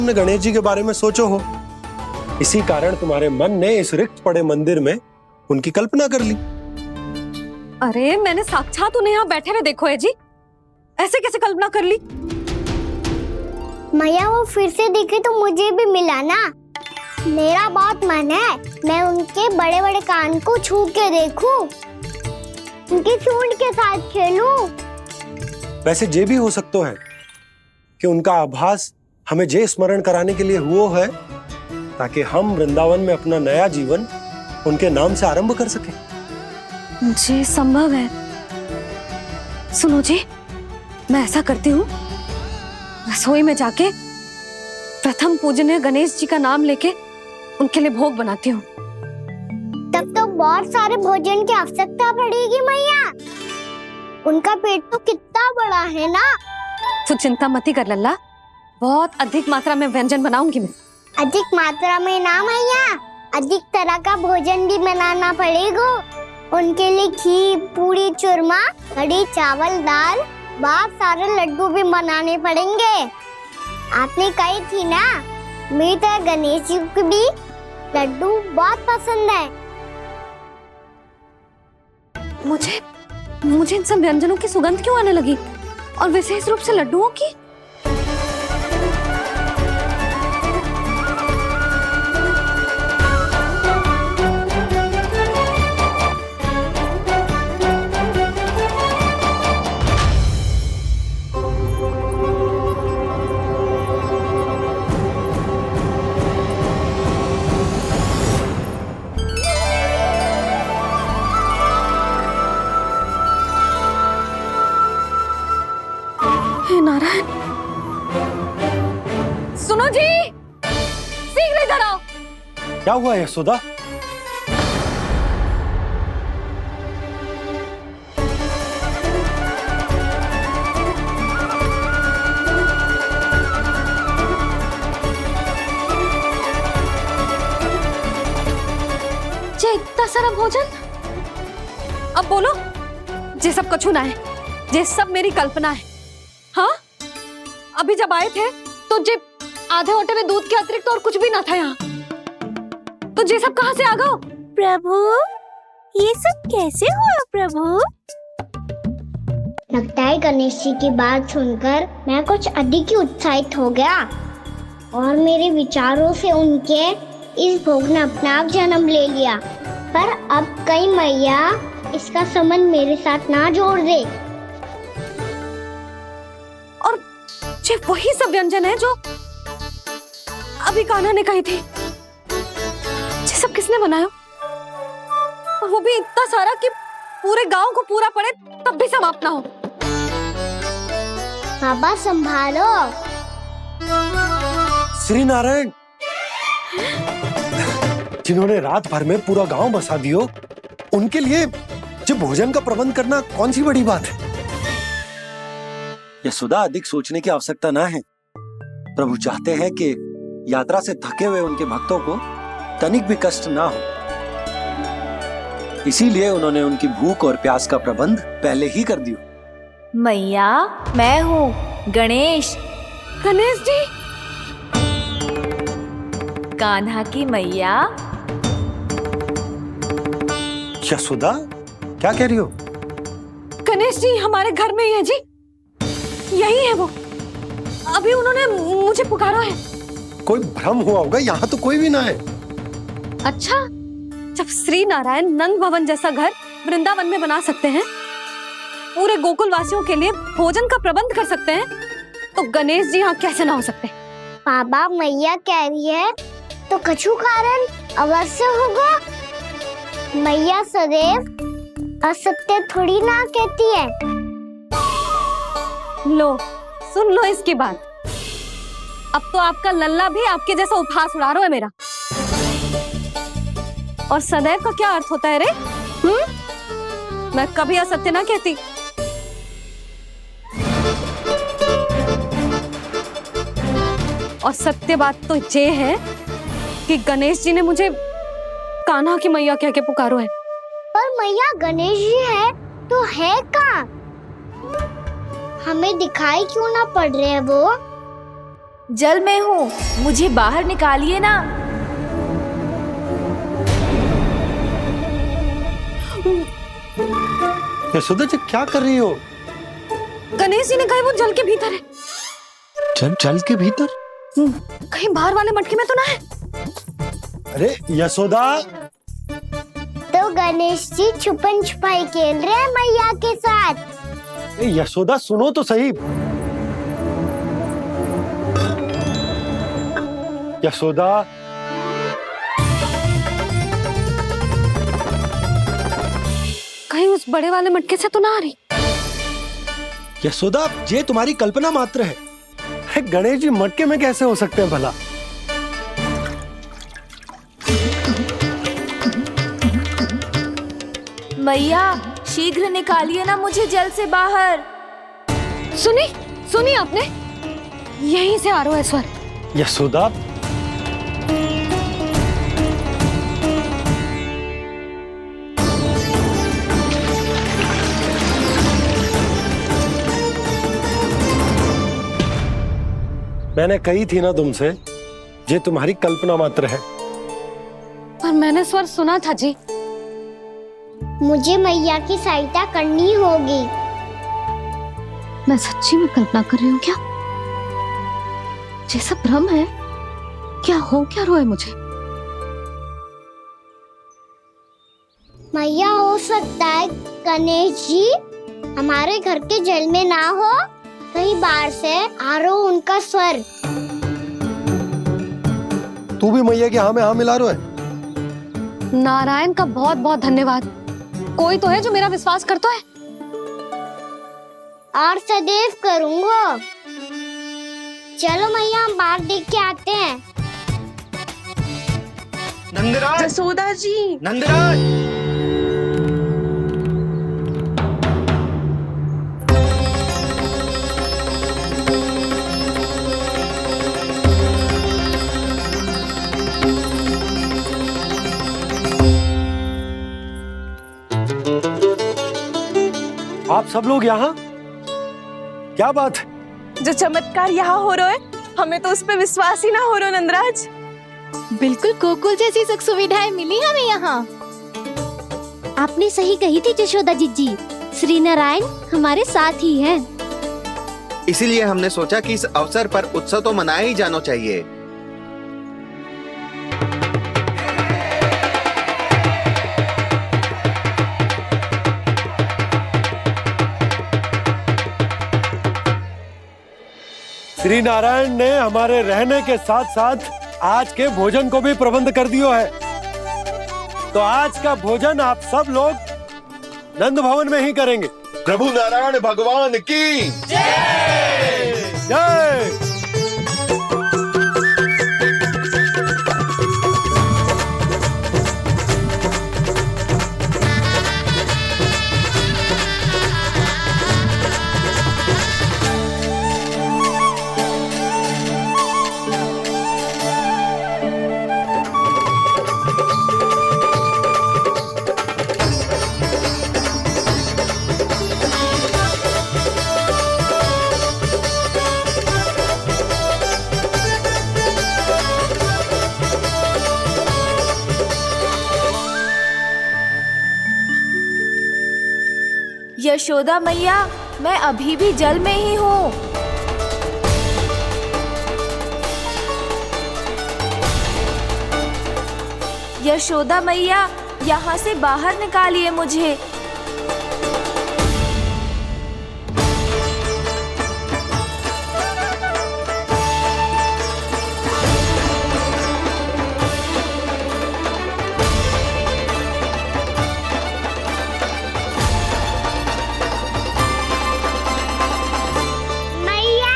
तुमने गणेश जी के बारे में सोचो हो, इसी कारण तुम्हारे मन ने इस रिक्त पड़े मंदिर में उनकी कल्पना कर ली। अरे मैंने साक्षात उन्हें यहाँ बैठे हुए देखो है जी, ऐसे कैसे कल्पना कर ली? मैया वो फिर से दिखे तो मुझे भी मिला ना। मेरा बहुत मन है मैं उनके बड़े बड़े कान को छू के देखूं, उनकी सूंड के साथ खेलूं। वैसे ये भी हो सकता है कि उनका आभास हमें जे स्मरण कराने के लिए हुआ है ताकि हम वृंदावन में अपना नया जीवन उनके नाम से आरंभ कर सकें। जी संभव है। सुनो जी, मैं ऐसा करती हूँ, रसोई में जाके प्रथम पूजनीय गणेश जी का नाम लेके उनके लिए भोग बनाती हूँ। तब तो बहुत सारे भोजन की आवश्यकता पड़ेगी मैया, उनका पेट तो कितना बड़ा है ना। तू चिंता मत ही कर लल्ला, बहुत अधिक मात्रा में व्यंजन बनाऊंगी मैं। अधिक मात्रा में ना मैया, अधिक तरह का भोजन भी बनाना पड़ेगा। उनके लिए खीर, पूरी, चूरमा, कढ़ी, चावल, दाल, बहुत सारे लड्डू भी बनाने पड़ेंगे। आपने कही थी ना, मेरी तरह गणेश जी को भी लड्डू बहुत पसंद है। मुझे इन सब व्यंजनों की सुगंध क्यों आने लगी, और विशेष रूप से लड्डुओं की? नारायण, सुनो जी, शीघ्र इधर आओ। क्या हुआ यशोदा? जे इतना सारा भोजन, अब बोलो, जे सब कछु ना है, जे सब मेरी कल्पना है। हाँ, अभी जब आए थे तो जे आधे ओटे में दूध के अतिरिक्त और कुछ भी ना था यहाँ, तो जे सब कहाँ से आ गए? प्रभु, ये सब कैसे हुआ प्रभु? लगता है गणेश जी की बात सुनकर मैं कुछ अधिक ही उत्साहित हो गया और मेरे विचारों से उनके इस भोग ने अपना आप जन्म ले लिया। पर अब कहीं मैया इसका संबंध मेरे साथ ना जोड़ दे। ये वही सब व्यंजन है जो अभी कान्हा ने कही थी। ये सब किसने बनाया? और वो भी इतना सारा कि पूरे गांव को पूरा पड़े तब भी समाप्त ना हो। बाबा संभालो। श्री नारायण, जिन्होंने रात भर में पूरा गांव बसा दियो, उनके लिए जो भोजन का प्रबंध करना कौन सी बड़ी बात है। यशोदा, अधिक सोचने की आवश्यकता ना है। प्रभु चाहते हैं कि यात्रा से थके हुए उनके भक्तों को तनिक भी कष्ट ना हो, इसीलिए उन्होंने उनकी भूख और प्यास का प्रबंध पहले ही कर दिया। मैया, मैं हूँ गणेश। गणेश जी, कान्हा की मैया। यशोदा, क्या कह रही हो? गणेश जी हमारे घर में ही है जी, यही है वो। अभी उन्होंने मुझे पुकारा है। कोई भ्रम हुआ होगा, यहाँ तो कोई भी ना है। अच्छा, जब श्री नारायण नंद भवन जैसा घर वृंदावन में बना सकते हैं, पूरे गोकुल वासियों के लिए भोजन का प्रबंध कर सकते हैं, तो गणेश जी यहाँ कैसे ना हो सकते? बाबा, मैया कह रही है तो कछु कारण अवश्य होगा। मैया सदैव असत्य थोड़ी ना कहती है। लो, सुन लो इसकी बात। अब तो आपका लल्ला भी आपके जैसा उपहास उड़ा रहा है मेरा। और सदैव का क्या अर्थ होता है रे? मैं कभी असत्य ना कहती। और सत्य बात तो ये है कि गणेश जी ने मुझे कान्हा की मैया कह के पुकारो है। पर मैया गणेश जी है तो है कहाँ? हमें दिखाई क्यों ना पड़ रहे हैं वो? जल में हूँ, मुझे बाहर निकालिए ना। यशोदा जी क्या कर रही हो? गणेश जी ने कहा वो जल के भीतर है। जल के भीतर? कहीं बाहर वाले मटके में तो ना है? अरे यशोदा! तो गणेश जी छुपन छुपाई खेल रहे हैं मैया के साथ। यशोदा सुनो तो सही। यशोदा, कहीं उस बड़े वाले मटके से तो ना आ रही? यशोदा ये तुम्हारी कल्पना मात्र है। गणेश जी मटके में कैसे हो सकते हैं भला? मैया शीघ्र निकालिए ना मुझे जल से बाहर। सुनी आपने? यहीं से आ रहा है स्वर। यशोदा, मैंने कही थी ना तुमसे, ये तुम्हारी कल्पना मात्र है। पर मैंने स्वर सुना था जी। मुझे मैया की सहायता करनी होगी। मैं सच्ची में कल्पना कर रही हूँ क्या? ये सब भ्रम है क्या? हो क्या रहा है मुझे? मैया हो सकता है गणेश जी हमारे घर के जल में ना हो, कहीं बाहर से आ रहा हो उनका स्वर। तू भी मैया के हाँ में हाँ मिला रहा है। नारायण का बहुत बहुत धन्यवाद। कोई तो है जो मेरा विश्वास करता है। और सदैव करूंगा। चलो मैया हम बाहर देख के आते हैं। नंदराज! जसोदा जी! नंदराज! आप सब लोग यहाँ? क्या बात है? जो चमत्कार यहाँ हो रहा है, हमें तो उस पे विश्वास ही ना हो रहा नंदराज। बिल्कुल गोकुल जैसी सुख सुविधाएं मिली हमें यहाँ। आपने सही कही थी यशोदा जी, श्री नारायण हमारे साथ ही हैं। इसीलिए हमने सोचा कि इस अवसर पर उत्सव तो मनाया ही जाना चाहिए। श्री नारायण ने हमारे रहने के साथ साथ आज के भोजन को भी प्रबंध कर दियो है। तो आज का भोजन आप सब लोग नंद भवन में ही करेंगे। प्रभु नारायण भगवान की जय जय। यशोदा मैया, मैं अभी भी जल में ही हूँ। यशोदा मैया, यहाँ से बाहर निकालिए मुझे। मैया,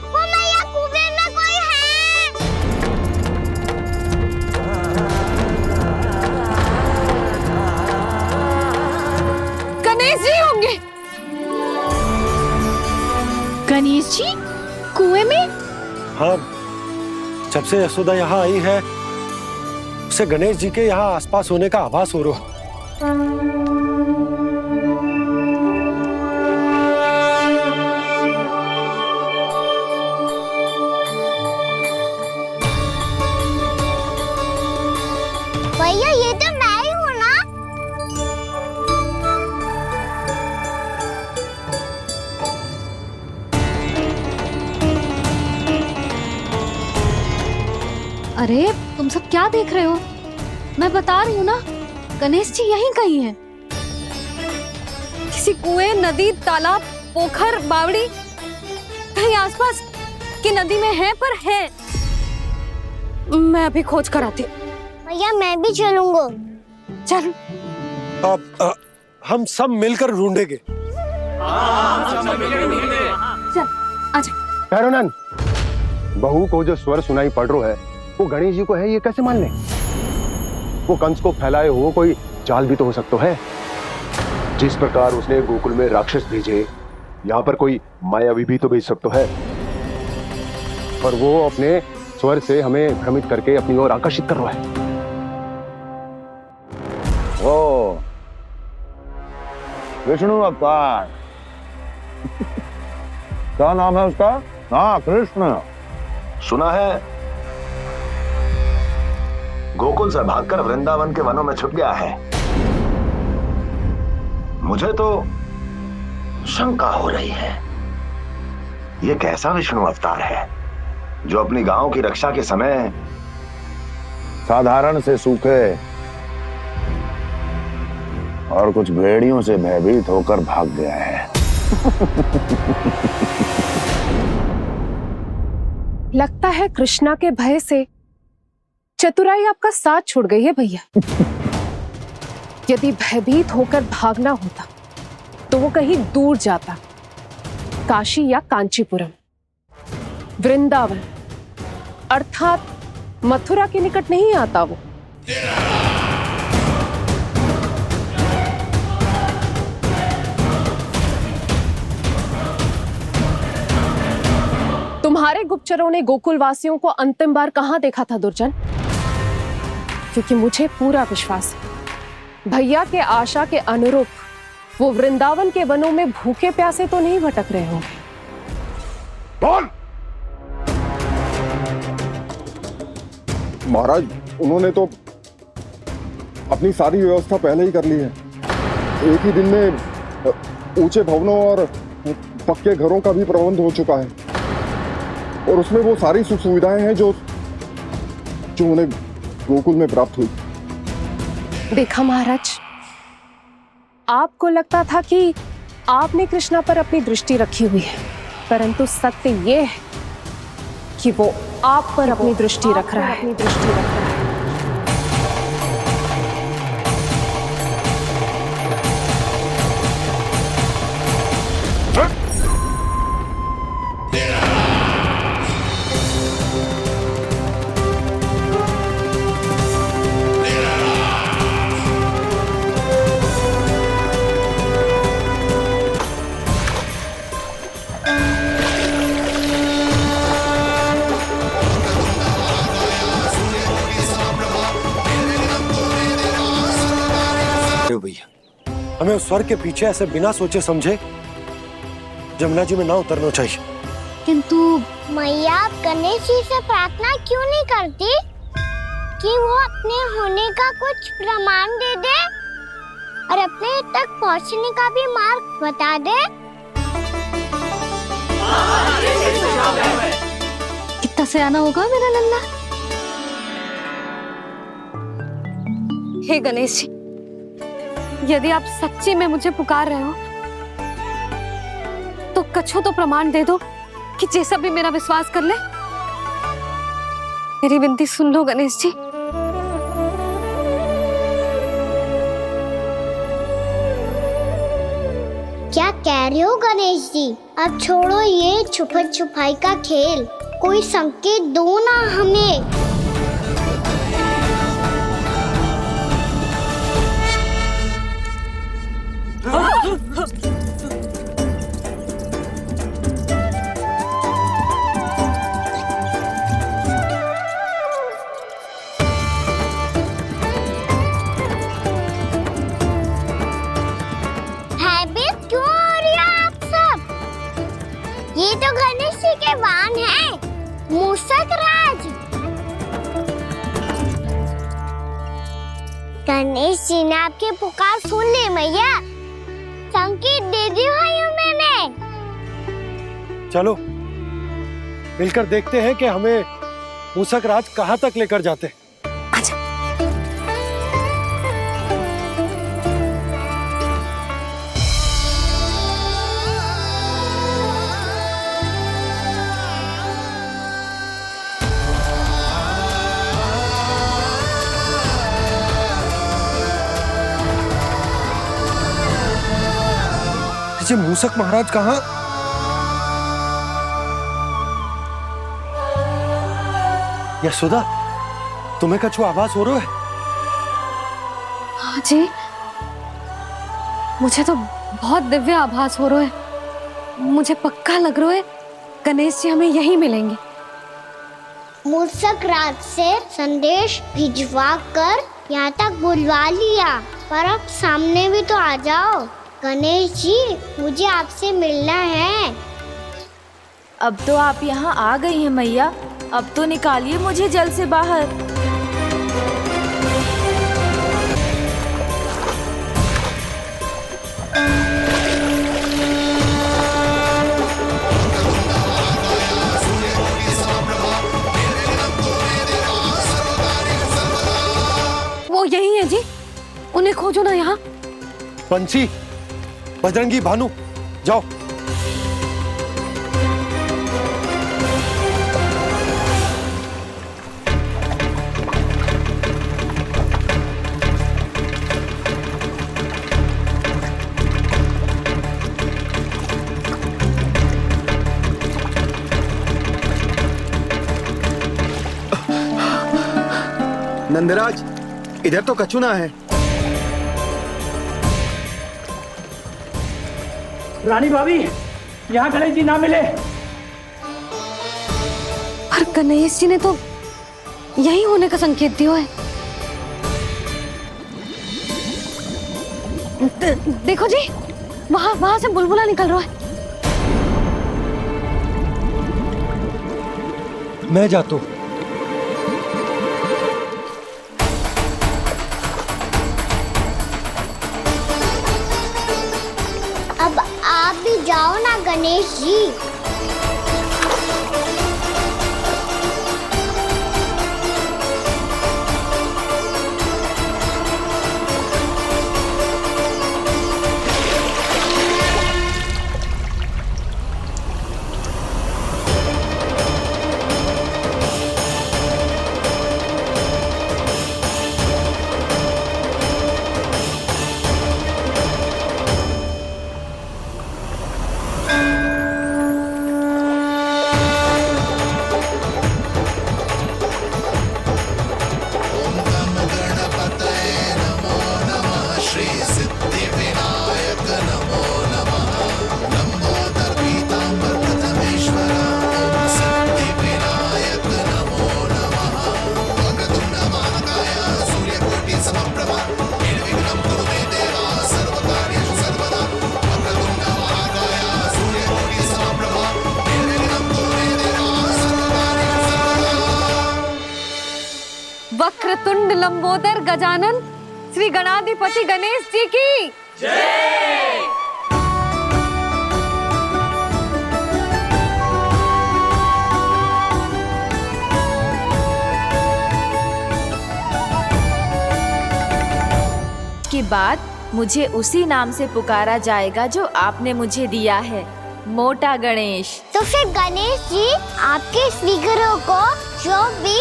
वो मैया कुएं में कोई है। गणेश जी होंगे। गणेश जी कुएं में? हाँ, जब से यशोदा यहाँ आई है उसे गणेश जी के यहाँ आसपास होने का आभास हो रहा है। अरे तुम सब क्या देख रहे हो? मैं बता रही हूँ ना, गणेश जी यहीं कहीं हैं। किसी कुएं, नदी, तालाब, पोखर, बावड़ी, कहीं आसपास की नदी में है, पर है। मैं अभी खोज कर आती हूँ। भैया मैं भी चलूंगा। चल। अब हम सब मिलकर ढूंढेंगे। चल आजा। भैरवनंद, बहू को जो स्वर सुनाई पड़ रहा है वो गणेश जी को है, ये कैसे मान ले? वो कंस को फैलाए हुए कोई जाल भी तो हो सकता है। जिस प्रकार उसने गोकुल में राक्षस भेजे, यहाँ पर कोई मायावी भी तो भेज सकता है, और वो अपने स्वर से हमें भ्रमित करके अपनी ओर आकर्षित कर रहा है। ओ विष्णु अवतार। क्या नाम है उसका? हाँ, कृष्ण। सुना है गोकुल से भागकर वृंदावन के वनों में छुप गया है। मुझे तो शंका हो रही है, ये कैसा विष्णु अवतार है जो अपनी गांव की रक्षा के समय साधारण से सूखे और कुछ भेड़ियों से भयभीत होकर भाग गया है। लगता है कृष्णा के भय से चतुराई आपका साथ छोड़ गई है भैया। यदि भयभीत होकर भागना होता तो वो कहीं दूर जाता, काशी या कांचीपुरम, वृंदावन अर्थात मथुरा के निकट नहीं आता वो। तुम्हारे गुप्तचरों ने गोकुल वासियों को अंतिम बार कहां देखा था दुर्जन? क्योंकि मुझे पूरा विश्वास है भैया के आशा के अनुरूप वो वृंदावन के वनों में भूखे प्यासे तो नहीं भटक रहे होंगे। कौन? महाराज, उन्होंने तो अपनी सारी व्यवस्था पहले ही कर ली है। एक ही दिन में ऊंचे भवनों और पक्के घरों का भी प्रबंध हो चुका है, और उसमें वो सारी सुख सुविधाएं हैं जो उन्हें गोकुल में प्राप्त हुई। देखा महाराज, आपको लगता था कि आपने कृष्णा पर अपनी दृष्टि रखी हुई है, परंतु सत्य ये है कि वो आप पर अपनी दृष्टि रख रहा है। भैया, हमें उस स्वर के पीछे ऐसे बिना सोचे समझे जमुना जी में ना उतरना चाहिए। किंतु मैया, आप गणेश जी से प्रार्थना क्यों नहीं करती कि वो अपने होने का कुछ प्रमाण दे दे और अपने तक पहुंचने का भी मार्ग बता दे? कितना सयाना होगा मेरा लल्ला। हे गणेश जी, यदि आप सच्ची में मुझे पुकार रहे हो तो कछु तो प्रमाण दे दो कि जैसा भी मेरा विश्वास कर ले। मेरी विनती सुन लो गणेश जी। क्या कह रहे हो गणेश जी? अब छोड़ो ये छुपन छुपाई का खेल, कोई संकेत दो ना हमें। भयभीत क्यों हो रही हो आप सब? ये तो गणेश जी के वाहन हैं, मूषक राज। गणेश जी ने आपकी पुकार सुन ली मैया, संकेत दे दी भाइयों मैंने। चलो मिलकर देखते हैं कि हमें मूसक राज कहाँ तक लेकर जाते। आजा। जी मूसक महाराज कहाँ? यशोदा, तुम्हें कछु आभास हो रहा है? हाँ जी, मुझे तो बहुत दिव्य आभास हो रहा है। मुझे पक्का लग रहा है गणेश जी हमें यहीं मिलेंगे। मूसक राज से संदेश भिजवा कर यहाँ तक बुलवा लिया, पर अब सामने भी तो आ जाओ। गणेश जी, मुझे आपसे मिलना है। अब तो आप यहाँ आ गई हैं मैया, अब तो निकालिए मुझे जल से बाहर। वो यही है जी, उन्हें खोजो ना यहाँ। बंसी, बजरंगी, भानु, जाओ। नंदराज, इधर तो कछुना है। रानी भाभी, यहाँ गणेश जी ना मिले। पर गणेश जी ने तो यही होने का संकेत दिया है। देखो जी, वहां से बुलबुला निकल रहा है। मैं जाता हूं। अब आप भी जाओ ना गणेश जी। वक्रतुंड लंबोदर गजानन श्री गणाधिपति गणेश जी की जय। के बाद मुझे उसी नाम से पुकारा जाएगा जो आपने मुझे दिया है, मोटा गणेश। तो फिर गणेश जी, आपके स्वीकरों को जो भी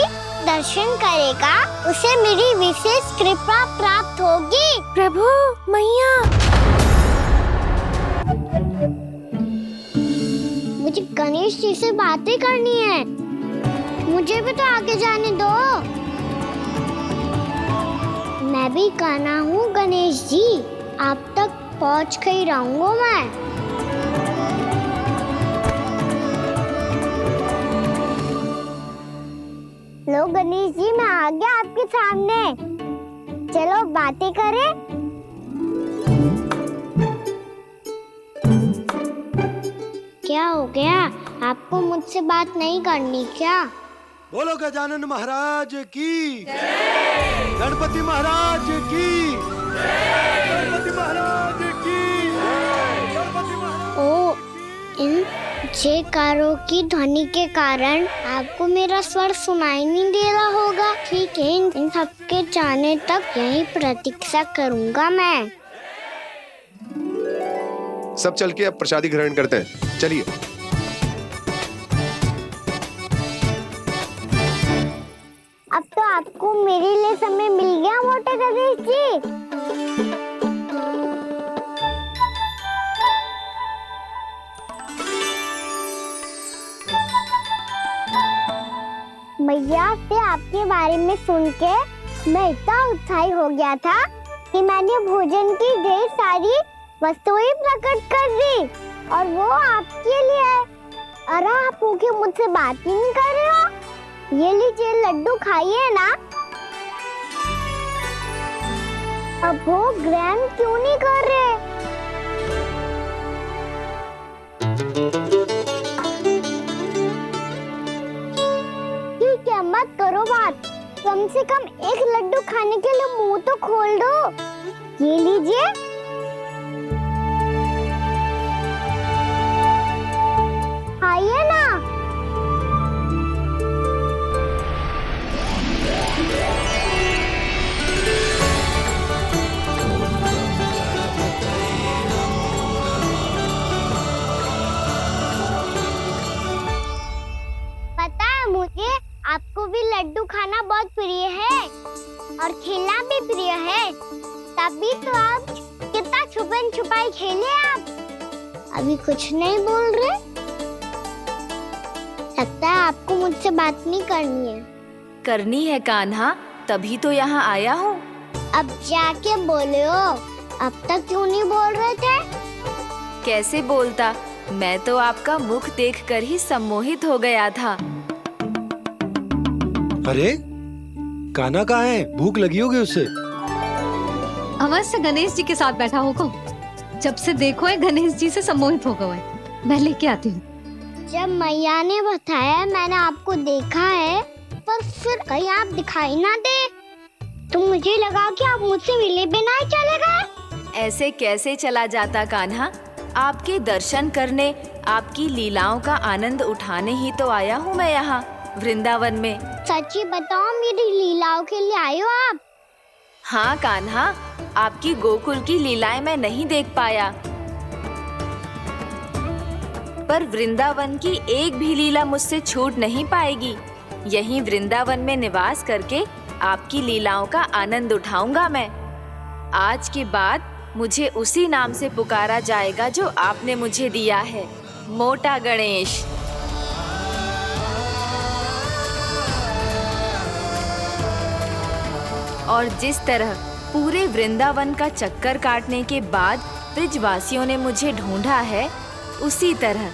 दर्शन करेगा उसे मेरी विशेष कृपा प्राप्त होगी। प्रभु, मैया, मुझे गणेश जी से बातें करनी है। मुझे भी तो आगे जाने दो। मैं भी कान्हा हूँ गणेश जी, आप तक पहुँच कर ही रहूंगा मैं। लो गणेश जी, मैं आ गया आपके सामने। चलो बातें करें। क्या हो गया? आपको मुझसे बात नहीं करनी क्या? बोलो गजानन महाराज की जय। गणपति महाराज की जय। गणपति महाराज की जय। गणपति महाराज। ओ, इन जयकारों की ध्वनि के कारण आपको मेरा स्वर सुनाई नहीं दे रहा होगा। ठीक है, इन सबके जाने तक यही प्रतीक्षा करूंगा मैं। सब चल के अब प्रसादी ग्रहण करते हैं, चलिए। अब तो आपको मेरे लिए समय मिल गया मोटे गणेश जी। भैया से आपके बारे में सुन के मैं इतना उत्साही हो गया था कि मैंने भोजन की ढेर सारी वस्तुएं प्रकट कर दी, और वो आपके लिए। अरे आप भूखे मुझसे बात ही नहीं कर रहे हो। ये लीजिए लड्डू खाइए ना। अब वो ग्रहण क्यों नहीं कर रहे? ठीक है, मत करो बात। कम से कम एक लड्डू खाने के लिए मुंह तो खोल दो। ये लीजिए। खाइए ना। पता है मुझे, आपको भी लड्डू खाना बहुत प्रिय है और खेलना भी प्रिय है। तभी तो आप कितना छुपन छुपाई खेले। आप अभी कुछ नहीं बोल रहे। लगता है आपको मुझसे बात नहीं करनी है। करनी है कान्हा, तभी तो यहाँ आया हूँ। अब जाके बोलो। अब तक क्यों नहीं बोल रहे थे? कैसे बोलता, मैं तो आपका मुख देखकर ही सम्मोहित हो गया था। अरे कान्हा कहाँ है? भूख लगी होगी उसे। अवश्य गणेश जी के साथ बैठा होगा। जब से देखो है गणेश जी से सम्मोहित हो गए। मैं लेके आती हूँ। जब मैया ने बताया मैंने आपको देखा है, पर फिर कहीं आप दिखाई ना दे, तो मुझे लगा कि आप मुझसे मिले बिना ही चले गए। ऐसे कैसे चला जाता कान्हा? आपके दर्शन करने, आपकी लीलाओं का आनंद उठाने ही तो आया हूँ मैं यहाँ वृंदावन में। सच्ची बताओ, मेरी लीलाओं के लिए आए हो आप? हाँ कान्हा, आपकी गोकुल की लीलाएं मैं नहीं देख पाया, पर वृंदावन की एक भी लीला मुझसे छूट नहीं पाएगी। यहीं वृंदावन में निवास करके आपकी लीलाओं का आनंद उठाऊंगा मैं। आज के बाद मुझे उसी नाम से पुकारा जाएगा जो आपने मुझे दिया है, मोटा गणेश। और जिस तरह पूरे वृंदावन का चक्कर काटने के बाद ब्रिजवासियों ने मुझे ढूंढा है, उसी तरह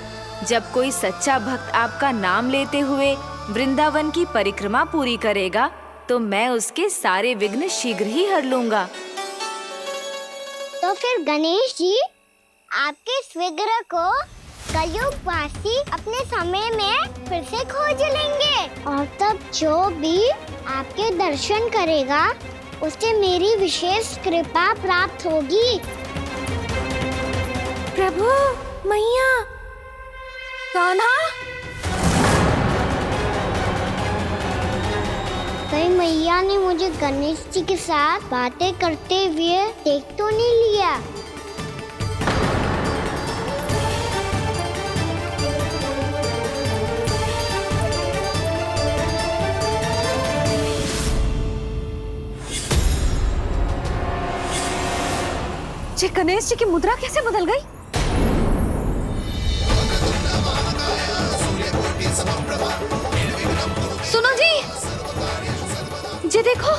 जब कोई सच्चा भक्त आपका नाम लेते हुए वृंदावन की परिक्रमा पूरी करेगा, तो मैं उसके सारे विघ्न शीघ्र ही हर लूंगा। तो फिर गणेश जी, आपके इस विग्रह को कलयुगवासी अपने समय में फिर से खोज लेंगे, और तब जो भी आपके दर्शन करेगा उसे मेरी विशेष कृपा प्राप्त होगी। प्रभु, मैया, कान्हा, कहीं मैया ने मुझे गणेश जी के साथ बातें करते हुए देख तो नहीं लिया? ये गणेश जी की मुद्रा कैसे बदल गई? सुनो जी, ये देखो।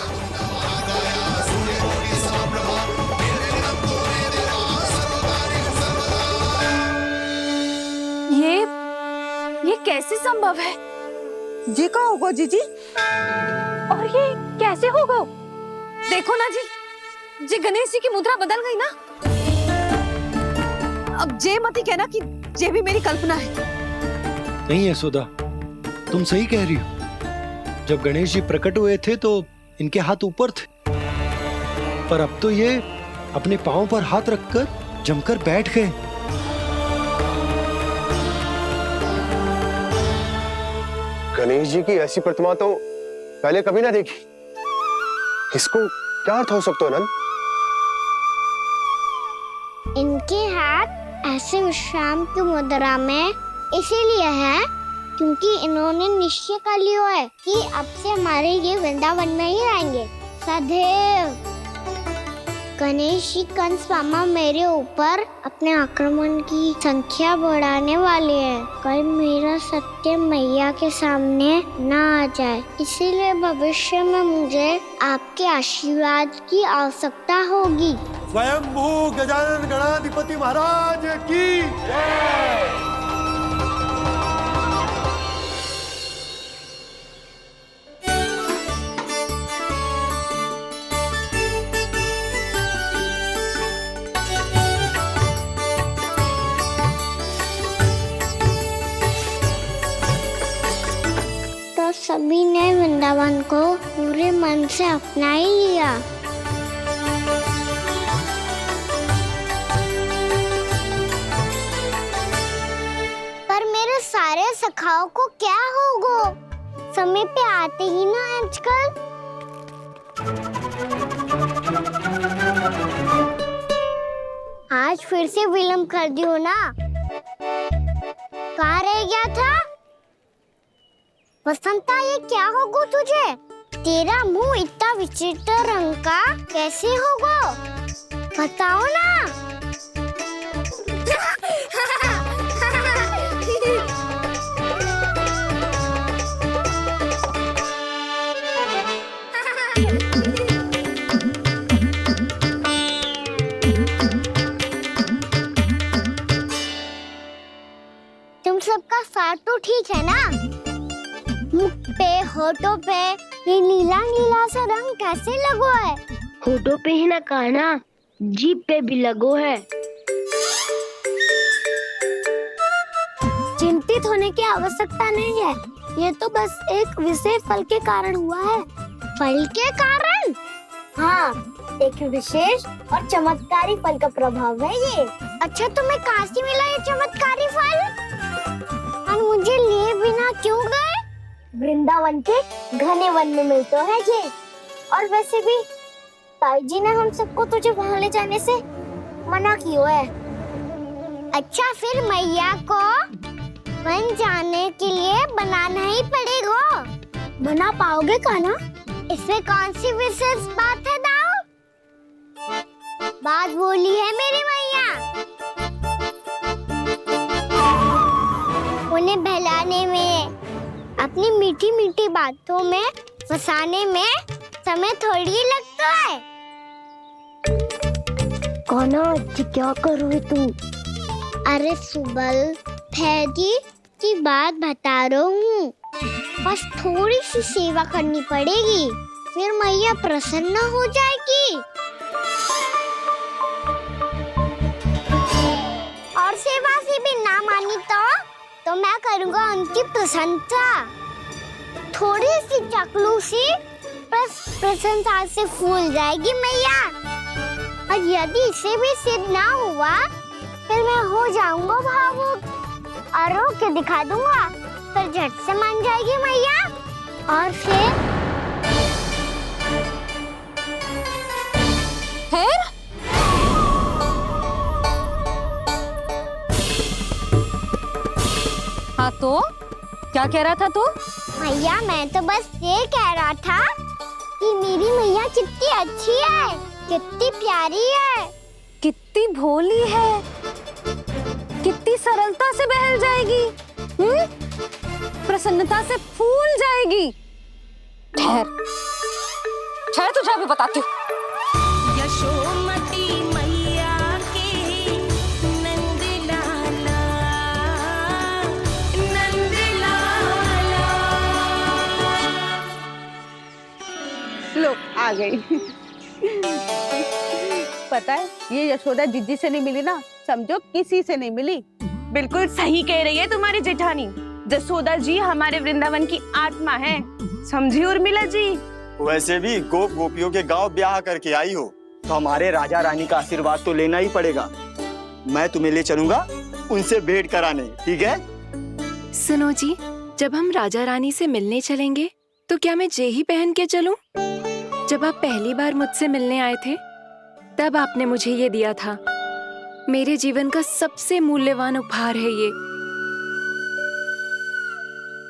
ये कैसे संभव है? ये क्या होगा जीजी? और ये कैसे होगा? देखो ना जी, जे गणेश जी की मुद्रा बदल गई ना। अब जे मती कहना कि जे भी मेरी कल्पना है। नहीं यशोदा, तुम सही कह रही हो। जब गणेश जी प्रकट हुए थे तो इनके हाथ ऊपर थे, पर अब तो ये अपने पांव पर हाथ रखकर जमकर बैठ गए। गणेश जी की ऐसी प्रतिमा तो पहले कभी ना देखी। इसको क्या अर्थ हो सकता है नंद? इनके हाथ ऐसे विश्राम की मुद्रा में इसीलिए है क्योंकि इन्होंने निश्चय कर लिया है कि अब से हमारे ये वृंदावन में ही रहेंगे सदैव। गणेश जी कंस मामा मेरे ऊपर अपने आक्रमण की संख्या बढ़ाने वाले हैं। कल मेरा सत्य मैया के सामने ना आ जाए, इसीलिए भविष्य में मुझे आपके आशीर्वाद की आवश्यकता होगी। स्वयंभू गजानन गणाधिपति महाराज की जय। तो सभी ने वृंदावन को पूरे मन से अपना ही लिया। पर मेरे सारे सखाओं को क्या होगा? समय पे आते ही ना आजकल। आज फिर से विलम्ब कर दियो ना। कहाँ रह गया था? वसंता, ये क्या होगा तुझे? तेरा मुंह इतना विचित्र रंग का कैसे होगा? बताओ ना। तुम सबका साथ तो ठीक है ना? मुख पे, होठों पे ये नीला नीला सा रंग कैसे लगो है? होठों पे ही ना कहना, जीभ पे भी लगो है। चिंतित होने की आवश्यकता नहीं है, ये तो बस एक विशेष फल के कारण हुआ है। फल के कारण? हाँ, एक विशेष और चमत्कारी फल का प्रभाव है ये। अच्छा, तुम्हें कहाँ से मिला ये चमत्कारी फल? और मुझे लिए बिना क्यों गए? वृंदावन के घने वन में मिलते हैं ये। और वैसे भी ताई जी ने हम सबको तुझे वहाँ ले जाने से मना किया है। अच्छा, फिर मैया को वन जाने के लिए बनाना ही पड़ेगा। बना पाओगे कान्हा? इसमें कौन सी विशेष बात है दाऊ? बात बोली है मेरी मैया। उन्हें बहलाने में, अपनी मीठी मीठी बातों में फंसाने में समय थोड़ी लगता है। कान्हा, क्या करोगे तुम? अरे सुबल, फैजी की बात बता रहा हूँ। बस थोड़ी सी सेवा करनी पड़ेगी, फिर मैया प्रसन्न हो जाएगी। और सेवा से भी ना मानी तो मैं करूँगा उनकी प्रशंसा। थोड़ी सी चकलूसी बस प्रशंसा से फूल जाएगी मैया। और यदि इसे भी सिद्ध ना हुआ, फिर मैं हो जाऊंगा भावुक और रो के दिखा दूंगा, फिर झट से मान जाएगी मैया। और फिर हाँ, तो क्या कह रहा था तू? मैया, मैं तो बस ये कह रहा था कि मेरी मैया कितनी अच्छी है, कितनी प्यारी है, कितनी भोली है, कितनी सरलता से बहल जाएगी, प्रसन्नता से फूल जाएगी। ठहर ठहर, तुझे अभी बताती हूँ। यशोमती मैया के नंद लाला, नंद लाला। लो, आ गई। पता है, ये यशोदा जिज्जी से नहीं मिली ना, समझो किसी से नहीं मिली। बिल्कुल सही कह रही है तुम्हारी जेठानी। जसोदा जी हमारे वृंदावन की आत्मा है, समझी उर्मिला जी। वैसे भी गोप गोपियों के गांव ब्याह करके आई हो, तो हमारे राजा रानी का आशीर्वाद तो लेना ही पड़ेगा। मैं तुम्हें ले चलूंगा उनसे भेंट कराने, ठीक है? सुनो जी, जब हम राजा रानी से मिलने चलेंगे तो क्या मैं जे ही पहन के चलूं? जब आप पहली बार मुझसे मिलने आए थे तब आपने मुझे ये दिया था। मेरे जीवन का सबसे मूल्यवान उपहार है ये।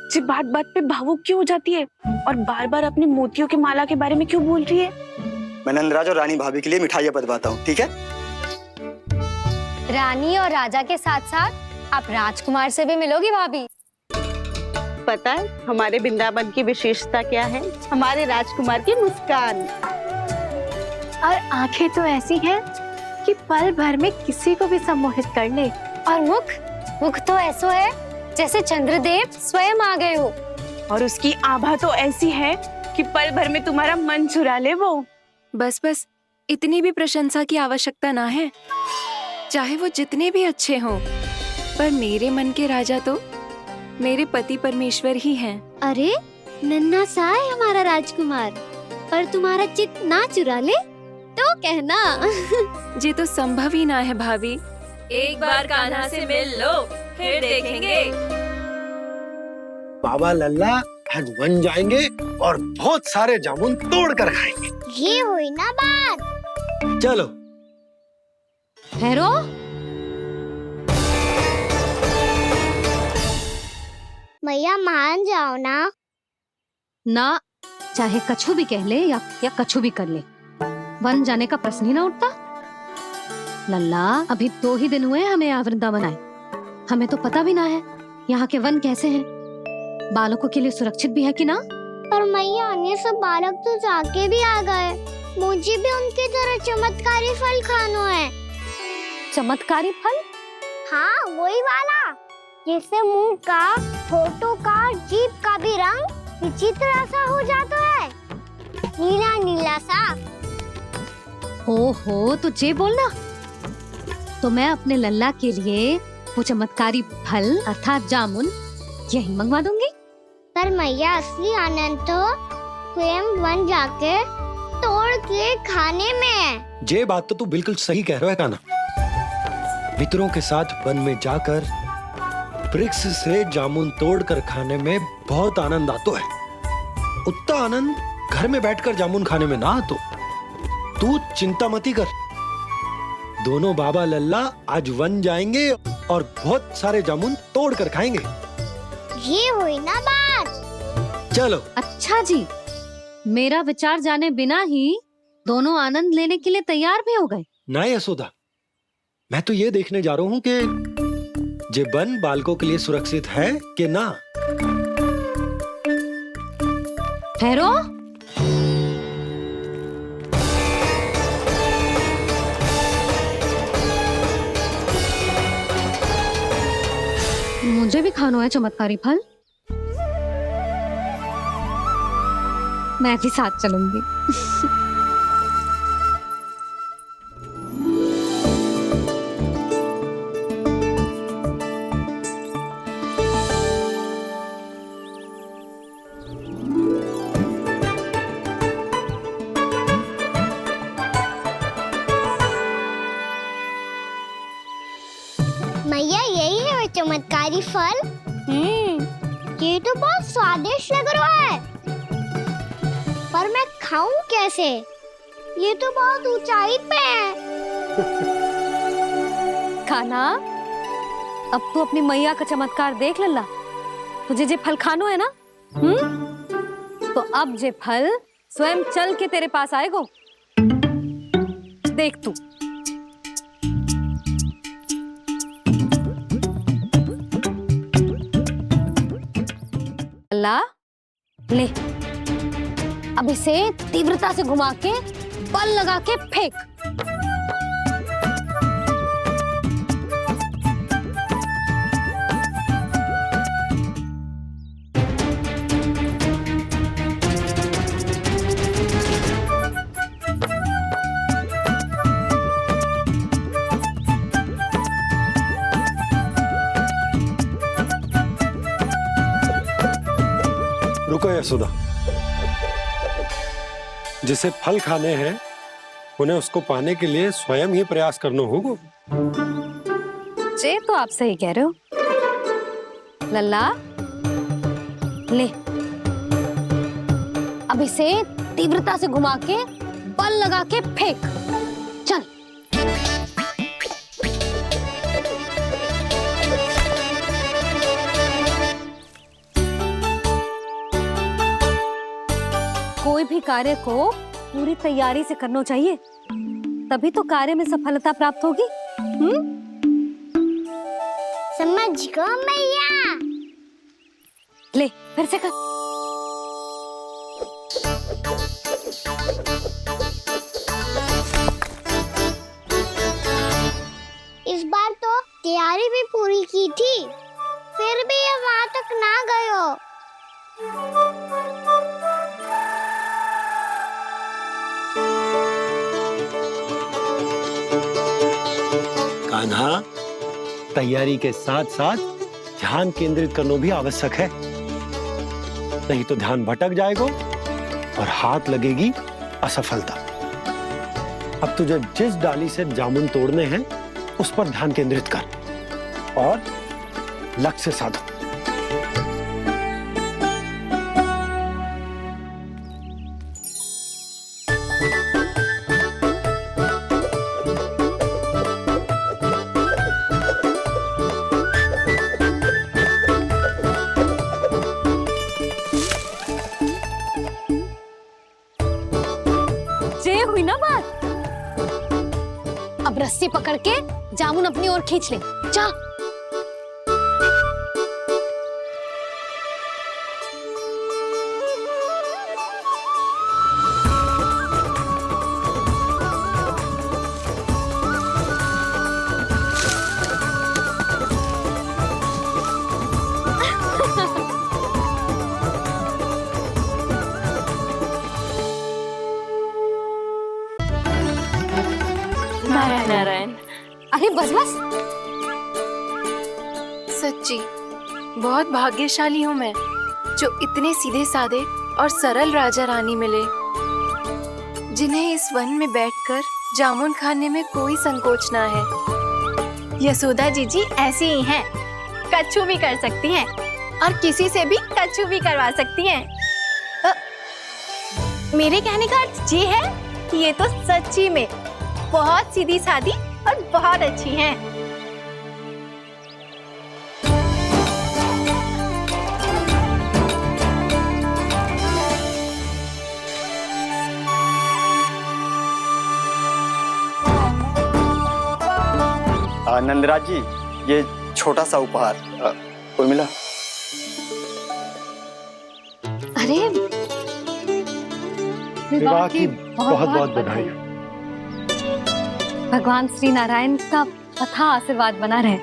जी बात बात पे भावुक क्यों हो जाती है और बार बार अपनी मोतियों के माला के बारे में क्यों बोल रही है? मैं नंदराज और रानी भाभी के लिए मिठाइयाँ बंटवाता हूँ, ठीक है? रानी और राजा के साथ साथ आप राजकुमार से भी मिलोगी भाभी। पता है हमारे वृंदावन की विशेषता क्या है? हमारे राजकुमार की मुस्कान और आंखें तो ऐसी हैं कि पल भर में किसी को भी सम्मोहित कर ले। और मुख तो ऐसा है जैसे चंद्रदेव स्वयं आ गए हो। और उसकी आभा तो ऐसी है कि पल भर में तुम्हारा मन चुरा ले वो। बस बस, इतनी भी प्रशंसा की आवश्यकता ना है। चाहे वो जितने भी अच्छे हों, पर मेरे मन के राजा तो मेरे पति परमेश्वर ही हैं। अरे नन्हा सा है हमारा राजकुमार, पर तुम्हारा चित्त ना चुरा ले तो कहना। ये तो संभव ही ना है भाभी। एक बार कान्हा से मिल लो, फिर देखेंगे। बाबा लल्ला आज वन जाएंगे और बहुत सारे जामुन तोड़ कर खाएंगे। ये हुई ना बात। चलो ठहरो। मैया मान जाओ ना। चाहे कछु भी कह ले या कछु भी कर ले, वन जाने का प्रश्न ही ना उठता। लल्ला अभी 2 ही दिन हुए हमें यहाँ वृंदावन आए। हमें तो पता भी ना है यहाँ के वन कैसे हैं, बालकों के लिए सुरक्षित भी है कि ना। पर मैया ये सब बालक तो जाके भी आ गए। मुझे भी उनकी तरह चमत्कारी फल खाना है। चमत्कारी फल? हाँ वही वाला, जैसे मुंह का, होठों का, जीभ का भी रंग विचित्र सा हो जाता है, नीला नीला सा। हो तो जे बोलना। तो मैं अपने लल्ला के लिए वो चमत्कारी फल अर्थात जामुन यही मंगवा दूंगी। पर मैया असली आनंद तो स्वयं वन जाके तोड़ के खाने में है। ये बात तो तू बिल्कुल सही कह रहा है कान्हा। मित्रों के साथ वन में जाकर वृक्ष से जामुन तोड़कर खाने में बहुत आनंद आता है। उतना आनंद घर में बैठकर जामुन खाने में ना आतो। तू चिंता मती कर, दोनों बाबा लल्ला आज वन जाएंगे और बहुत सारे जामुन तोड़कर खाएंगे। ये हुई ना बात। चलो। अच्छा जी, मेरा विचार जाने बिना ही दोनों आनंद लेने के लिए तैयार भी हो गए। ना यशोदा, मैं तो ये देखने जा रहा हूँ कि जे वन बालकों के लिए सुरक्षित है कि ना। ठहरो। मुझे भी खाना है चमत्कारी फल। मैं भी साथ चलूंगी। मैया यही है वो चमत्कारी फल। ये तो बहुत स्वादिष्ट लग रहा है, पर मैं खाऊं कैसे? ये तो बहुत ऊंचाई पे है। कान्हा, अब तू अपनी मैया का चमत्कार देख लल्ला। तुझे जे फल खानो है ना, तो अब जे फल स्वयं चल के तेरे पास आएगो। देख तू। लल्ला ले, अब इसे तीव्रता से घुमा के बल लगा के फेंक। रुको यशोदा, जिसे फल खाने हैं उन्हें उसको पाने के लिए स्वयं ही प्रयास करना होगा। जे तो आप सही कह रहे हो लल्ला। ले, अब इसे तीव्रता से घुमा के बल लगा के फेंक। चल। कोई भी कार्य को पूरी तैयारी से करना चाहिए, तभी तो कार्य में सफलता प्राप्त होगी। समझ गो मैया। ले फिर से कर। इस बार तो तैयारी भी पूरी की थी, फिर भी ये वहां तक ना गए हो। कान्हा, तैयारी के साथ साथ ध्यान केंद्रित करना भी आवश्यक है, नहीं तो ध्यान भटक जाएगा और हाथ लगेगी असफलता। अब तुझे जिस डाली से जामुन तोड़ने हैं उस पर ध्यान केंद्रित कर और लक्ष्य साधो। ये हुई ना बात। अब रस्सी पकड़ के जामुन अपनी ओर खींच ले। जा। नारायण नारायण। अरे बस बस। सच्ची बहुत भाग्यशाली हूँ मैं, जो इतने सीधे साधे और सरल राजा रानी मिले, जिन्हें इस वन में बैठकर जामुन खाने में कोई संकोच ना है। यशोदा जी ऐसी ही हैं, कच्छू भी कर सकती हैं और किसी से भी कच्छू भी करवा सकती हैं। मेरे कहने का अर्थ ये है कि ये तो सच्ची में बहुत सीधी सादी और बहुत अच्छी हैं। नंदराज जी, ये छोटा सा उपहार। उर्मिला। अरे विवाह की बहुत बहुत बधाई। भगवान श्री नारायण का अथाह आशीर्वाद बना रहे।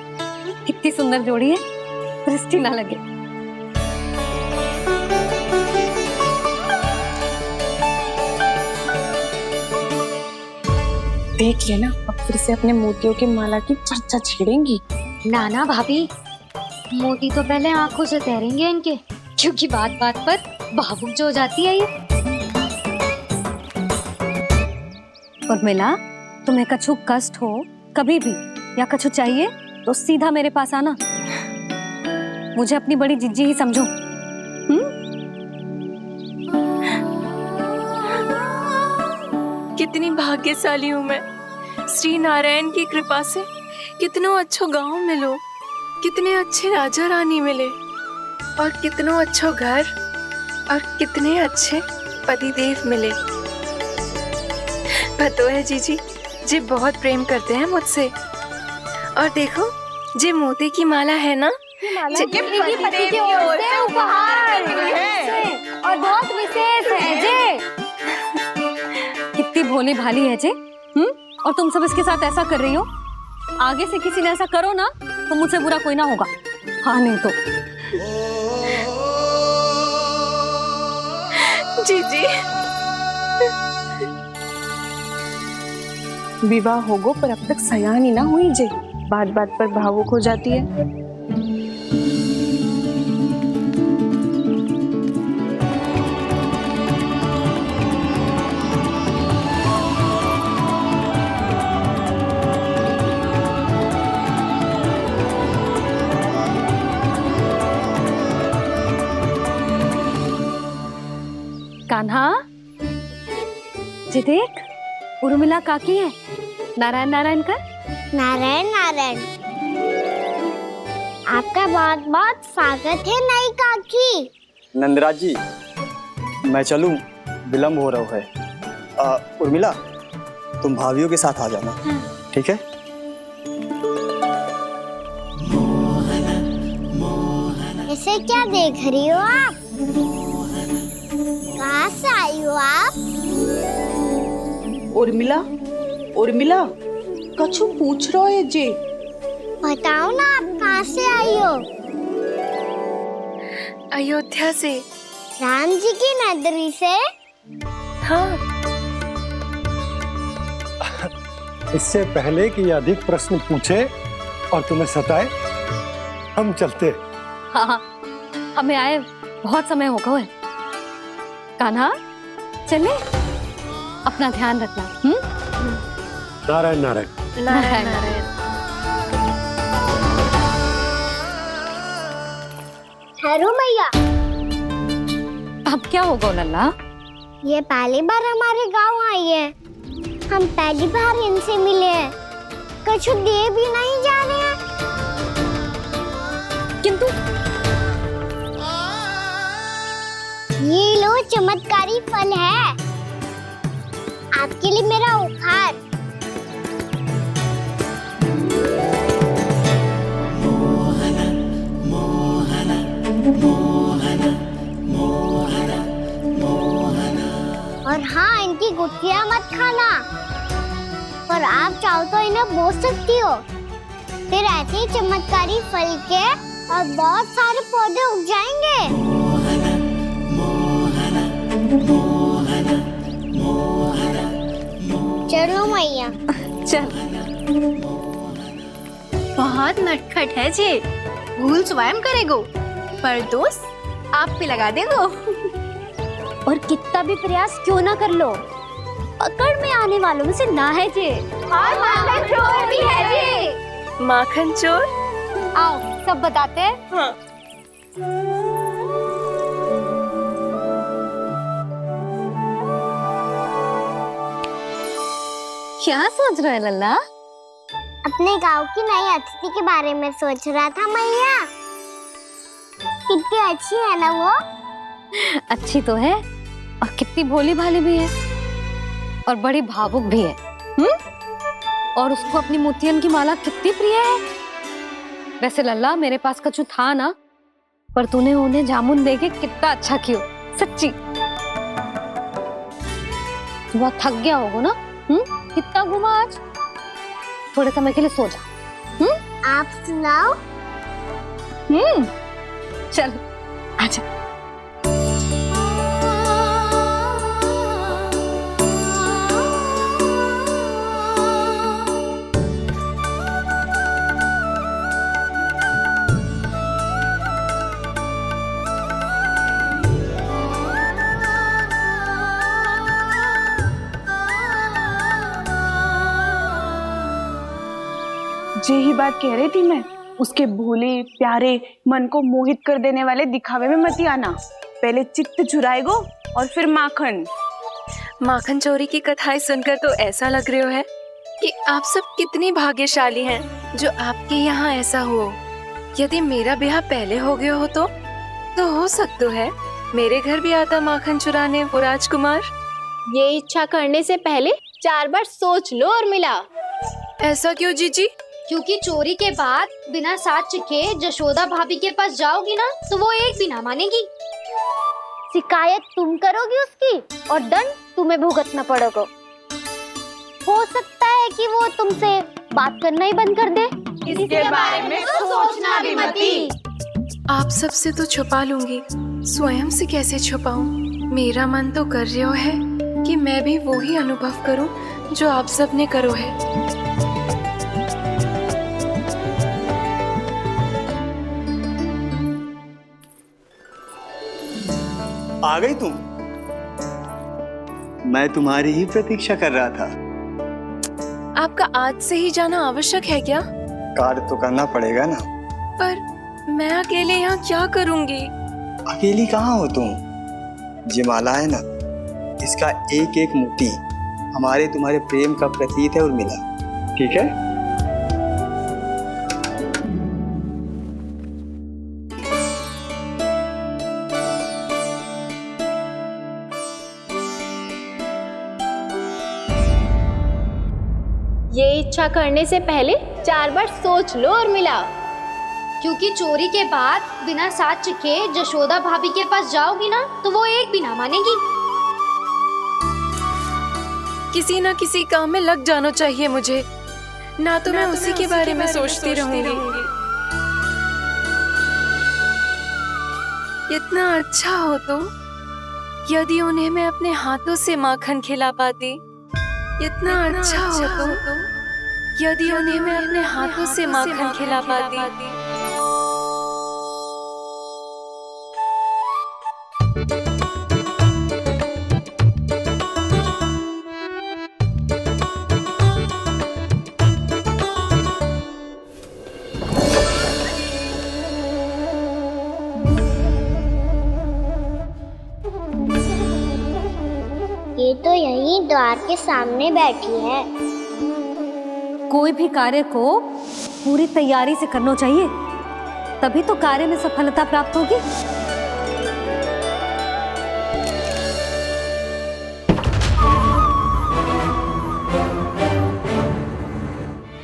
कितनी सुंदर जोड़ी है, दृष्टि ना लगे। देख लेना, अब फिर से अपने मोतियों की माला की चर्चा छेड़ेंगी। नाना भाभी, मोती तो पहले आंखों से तैरेंगे इनके, क्योंकि बात बात पर भावुक जो हो जाती है ये। उर्मिला, तुम्हें कछु कष्ट हो कभी भी या कछु चाहिए तो सीधा मेरे पास आना। मुझे अपनी बड़ी जिज्जी ही समझो। कितनी भाग्यशाली हूँ मैं, श्री नारायण की कृपा से कितनों अच्छो गांव मिलो, कितने अच्छे राजा रानी मिले और कितनों अच्छो घर और कितने अच्छे पतिदेव मिले। पतो है जीजी, जी बहुत प्रेम करते हैं मुझसे। और देखो, जी मोती की माला है ना, पति की ओर से उपहार है और बहुत विशेष है जे। कितनी भोली भाली है जे। और तुम सब इसके साथ ऐसा कर रही हो। आगे से किसी ने ऐसा करो ना तो मुझसे बुरा कोई ना होगा। हाँ नहीं तो। जीजी, विवाह होगो पर अब तक सयान ही ना हुई जे, बात बात पर भावुक हो जाती है। कान्हा, जी देख, उर्मिला काकी है। नारायण नारायण कर। नारायण नारायण। आपका बहुत बहुत स्वागत है नई काकी। नंदराज जी, मैं चलूं, विलम्ब हो रहा है। उर्मिला, तुम भाभियों के साथ आ जाना, ठीक है? इसे क्या देख रही हो आप? कहाँ से आई हो आप? उर्मिला, उर्मिला, कछु पूछ रहा है जी। बताओ ना, आप कहाँ से आई हो? अयोध्या से। राम जी की नगरी से? हाँ। इससे पहले कि ये अधिक प्रश्न पूछे और तुम्हें सताए, हम चलते। हाँ हाँ, हमें आए बहुत समय हो गया है। कान्हा, चले, अपना ध्यान रखना। नारायण नारायण। नारायण नारायण। ठहरो मैया। अब क्या होगा लल्ला? ये पहली बार हमारे गांव आई है। हम पहली बार इनसे मिले हैं। कुछ दे भी नहीं जा रहे हैं। किंतु ये लो, चमत्कारी फल है आपके लिए, मेरा उपहार। और हाँ, इनकी गुठलियां मत खाना। पर आप चाहो तो इन्हें बो सकती हो। फिर ऐसे ही चमत्कारी फल के और बहुत सारे पौधे उग जाएंगे। चलो मैया। चल। बहुत नटखट है जी, भूल स्वयं करेगो, पर दोस्त आप पे लगा देगो। और कितना भी प्रयास क्यों ना कर लो, पकड़ में आने वालों में से ना है जी। और माखन चोर भी है जी। माखन चोर? आओ सब बताते हैं। हाँ। क्या सोच रहा है लल्ला? अपने गांव की नई अतिथि के बारे में सोच रहा था मैया। कितनी अच्छी है ना वो? अच्छी तो है, और कितनी भोली भाली भी है, और बड़ी भावुक भी है। और उसको अपनी मोतियन की माला कितनी प्रिय है। वैसे लल्ला, मेरे पास कछु था ना, पर तूने उन्हें जामुन देके कितना अच्छा किया, सच्ची। तू बहुत थक गया होगा ना? कितना घूमा आज? थोड़े समय के लिए सो जा। आप सुनाओ। चल आजा। यही बात कह रही थी मैं, उसके भोले प्यारे मन को मोहित कर देने वाले दिखावे में मत आना। पहले चित्त चुराएगो और फिर माखन। माखन चोरी की कथाएं सुनकर तो ऐसा लग रहा है कि आप सब कितनी भाग्यशाली हैं जो आपके यहाँ ऐसा हो। यदि मेरा ब्याह पहले हो गया हो तो हो सकता है मेरे घर भी आता माखन चुराने वो राजकुमार। ये इच्छा करने से पहले 4 बार सोच लो उर्मिला। ऐसा क्यों जीजी? क्योंकि चोरी के बाद बिना साथ चिखे जशोदा भाभी के पास जाओगी ना, तो वो एक भी ना मानेगी। शिकायत तुम करोगी उसकी और दंड तुम्हें भुगतना पड़ेगा। हो सकता है कि वो तुमसे बात करना ही बंद कर दे। इसके बारे में तो सोचना भी मती। आप सबसे तो छुपा लूंगी, स्वयं से कैसे छुपाऊं? मेरा मन तो कर रहा है कि मैं भी वो ही अनुभव करूं जो आप सब ने करो है। आ गई तुम? मैं तुम्हारी ही प्रतीक्षा कर रहा था। आपका आज से ही जाना आवश्यक है क्या? कार्य तो करना पड़ेगा ना। पर मैं अकेले यहाँ क्या करूंगी? अकेली कहाँ हो तुम? ये माला है ना, इसका एक एक मोती हमारे तुम्हारे प्रेम का प्रतीक है उर्मिला, ठीक है? ये इच्छा करने से पहले 4 बार सोच लो उर्मिला। क्योंकि चोरी के बाद बिना साथ चिखे जशोदा भाभी के पास जाओगी ना तो वो एक भी ना मानेगी। किसी ना किसी काम में लग जाना चाहिए मुझे, ना तो मैं उसी के बारे में सोचती रहूंगी। इतना अच्छा हो तो यदि उन्हें मैं अपने हाथों से माखन खिला पाती। इतना अच्छा हो तो यदि उन्हें मैं अपने हाथों से माखन खिला पाती। ये तो यहीं द्वार के सामने बैठी है। कोई भी कार्य को पूरी तैयारी से करना चाहिए, तभी तो कार्य में सफलता प्राप्त होगी।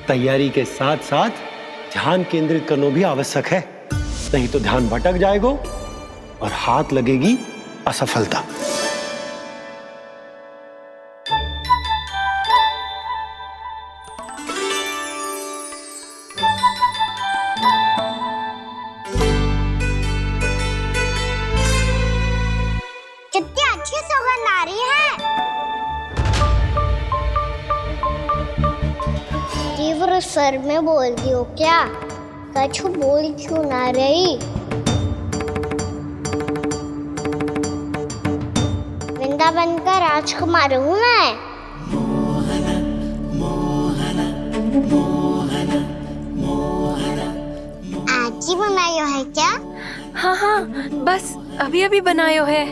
तैयारी के साथ साथ ध्यान केंद्रित करना भी आवश्यक है, नहीं तो ध्यान भटक जाएगा और हाथ लगेगी असफलता। कितनी अच्छी सुगंध आ रही है। तीव्र स्वर में बोलती हो क्या? कछु बोल क्यों ना रही? वृंदावन का राजकुमार हूँ मैं। आज ही बनायो है क्या? हाँ हाँ, बस अभी अभी बनायो है।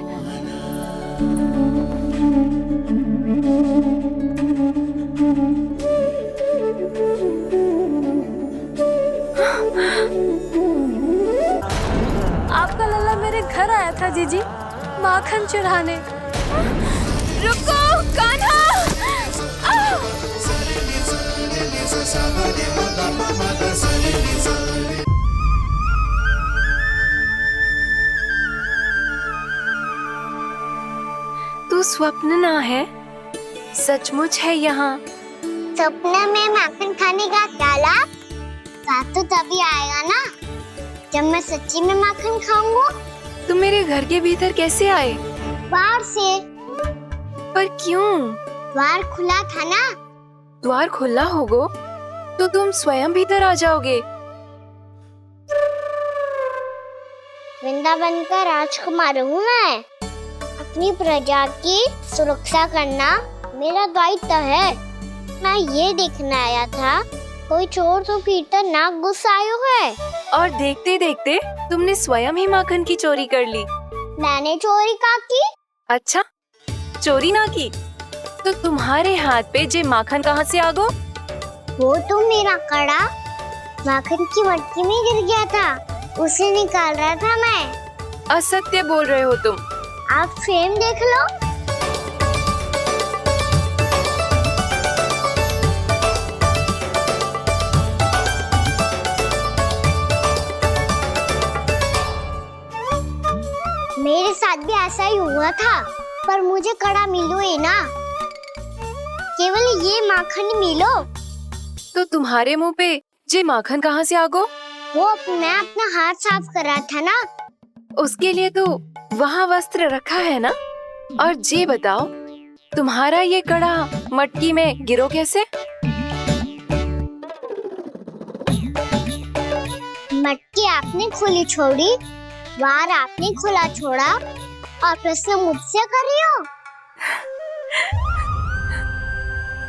आपका लल्ला मेरे घर आया था जीजी, माखन चढ़ाने। रुको कान्हा! तू स्वप्न ना है, सचमुच है यहाँ। सपने में माखन खाने का क्या लाभ? स्वाद तो तभी आएगा ना जब मैं सच्ची में माखन खाऊंगा। तुम मेरे घर के भीतर कैसे आए? बाहर से। पर क्यों? द्वार खुला था ना। द्वार खुला होगा तो तुम स्वयं भीतर आ जाओगे। वृंदावन का राजकुमार हूँ मैं। अपनी प्रजा की सुरक्षा करना मेरा दायित्व है। मैं ये देखने आया था कोई चोर तो भीतर ना घुस आयो है। और देखते देखते तुमने स्वयं ही माखन की चोरी कर ली। मैंने चोरी का की? अच्छा, चोरी ना की तो तुम्हारे हाथ पे जे माखन कहाँ से आ गो? वो तो मेरा कड़ा माखन की मटकी में गिर गया था, उसे निकाल रहा था मैं। असत्य बोल रहे हो तुम। आप स्वयं देख लो। मेरे साथ भी ऐसा ही हुआ था, पर मुझे कड़ा मिलो ही ना, केवल ये माखन मिलो। तो तुम्हारे मुंह पे जे माखन कहाँ से आ गो? वो मैं अपना हाथ साफ कर रहा था ना। उसके लिए तो वहाँ वस्त्र रखा है ना। और जे बताओ, तुम्हारा ये कड़ा मटकी में गिरो कैसे? मटकी आपने खुली छोड़ी, द्वार आपने खुला छोड़ा और प्रश्न मुझसे कर रही हो?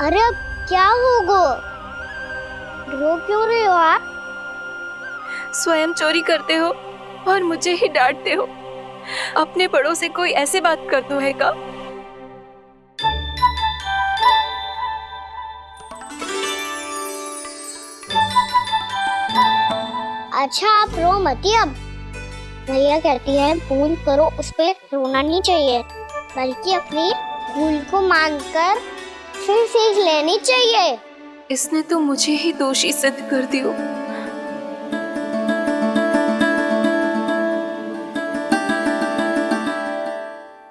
अरे अब क्या होगा? रो क्यों रहे हो आप? स्वयं चोरी करते हो और मुझे ही डांटते हो। अपने बड़ों से कोई ऐसे बात करते है का? अच्छा आप रो मती अब। भैया कहती है भूल करो, उस पे रोना नहीं चाहिए, बल्कि अपनी भूल को मानकर फिर सीख लेनी चाहिए। इसने तो मुझे ही दोषी सिद्ध कर दियो।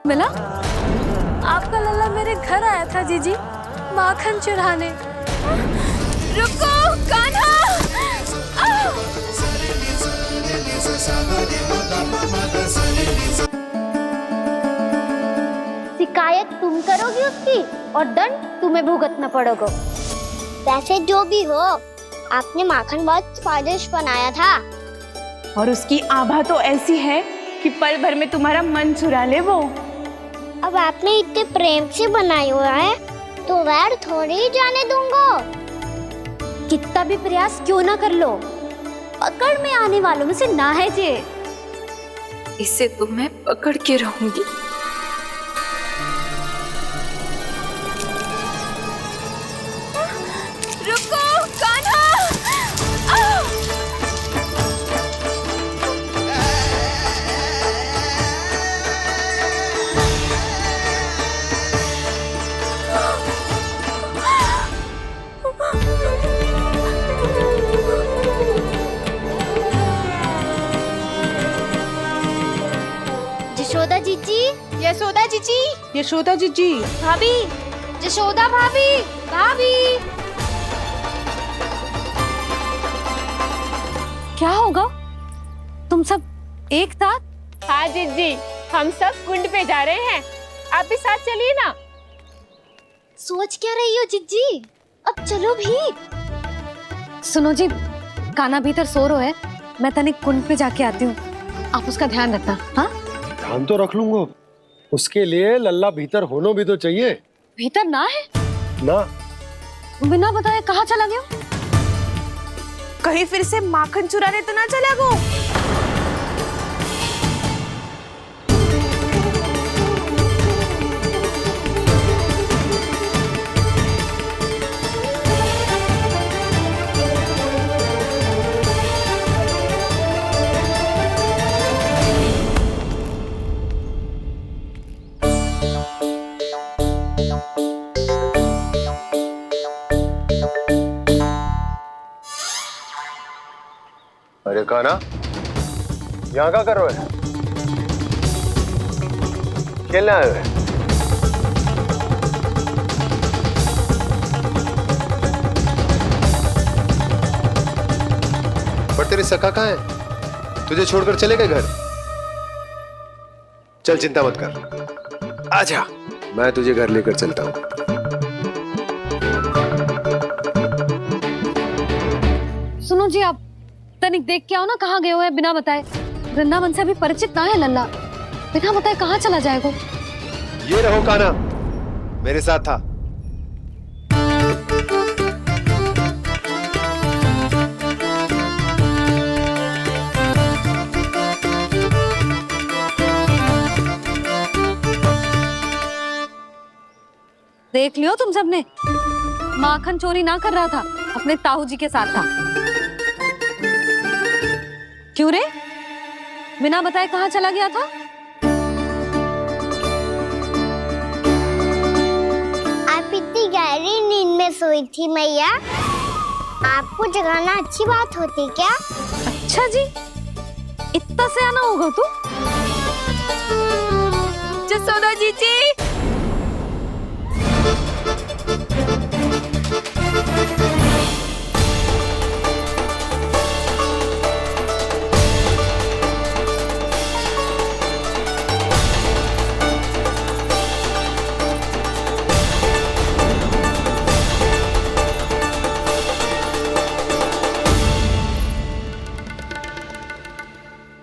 मिला? आपका लल्ला मेरे घर आया था जीजी, माखन चुराने। रुको कान्हा! शिकायत तुम करोगी उसकी और दंड तुम्हें भुगतना पड़ेगा। वैसे जो भी हो, आपने माखन बहुत स्वादिष्ट बनाया था। और उसकी आभा तो ऐसी है कि पल भर में तुम्हारा मन चुरा ले वो। अब आपने इतने प्रेम से बनाया हुआ है तो वैर थोड़ी ही जाने दूंगा। कितना भी प्रयास क्यों ना कर लो, पकड़ में आने वालों में से ना है जे। इसे तो मैं पकड़ के रहूंगी। रुको कान्हा! यशोदा जीजी, यशोदा जीजी, यशोदा जीजी, भाभी, यशोदा भाभी, भाभी। क्या होगा? तुम सब एक साथ? हाँ जीजी, हम सब कुंड पे जा रहे हैं, आप भी साथ चलिए ना। सोच क्या रही हो जीजी? अब चलो भी। सुनो जी, कान्हा भीतर सो रहा है, मैं तनिक कुंड पे जाके आती हूँ, आप उसका ध्यान रखना। हाँ, ध्यान तो रख लूंगा, उसके लिए लल्ला भीतर होना भी तो चाहिए। भीतर ना है? ना। बिना बताए कहाँ चला गया? कहीं फिर से माखन चुराने तो ना चला गो। अरे कान्हा, यहाँ क्या कर रहे हो? खेलने आए हुए? पर तेरे सखा कहाँ है? तुझे छोड़कर चले गए घर? चल चिंता मत कर, आजा, मैं तुझे घर लेकर चलता हूँ। सुनो जी, आप तनिक देख के आओ ना, कहाँ गए हुए हैं बिना बताए। वृंदावन से अभी परिचित ना है लल्ला, बिना बताए कहाँ चला जाएगा? ये रहो कान्हा, मेरे साथ था। देख लियो तुम सबने, माखन चोरी ना कर रहा था, अपने ताऊ जी के साथ था। क्यों रे, बिना बताए कहाँ चला गया था? आप इतनी गहरी नींद में सोई थी मैया, आपको जगाना अच्छी बात होती क्या? अच्छा जी, इतना सयाना होगा तू? यशोदा जीजी,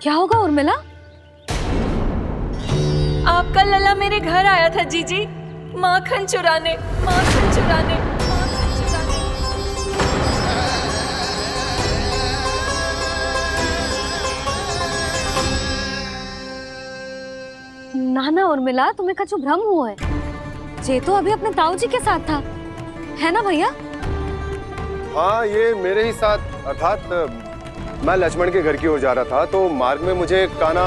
क्या होगा उर्मिला? आपका लल्ला मेरे घर आया था जीजी, माखन चुराने, माखन चुराने, माखन चुराने। ना ना उर्मिला, तुम्हें कछु भ्रम हुआ है, ये तो अभी अपने ताऊ जी के साथ था, है ना भैया? हाँ, ये मेरे ही साथ, अर्थात मैं लक्ष्मण के घर की ओर जा रहा था तो मार्ग में मुझे कान्हा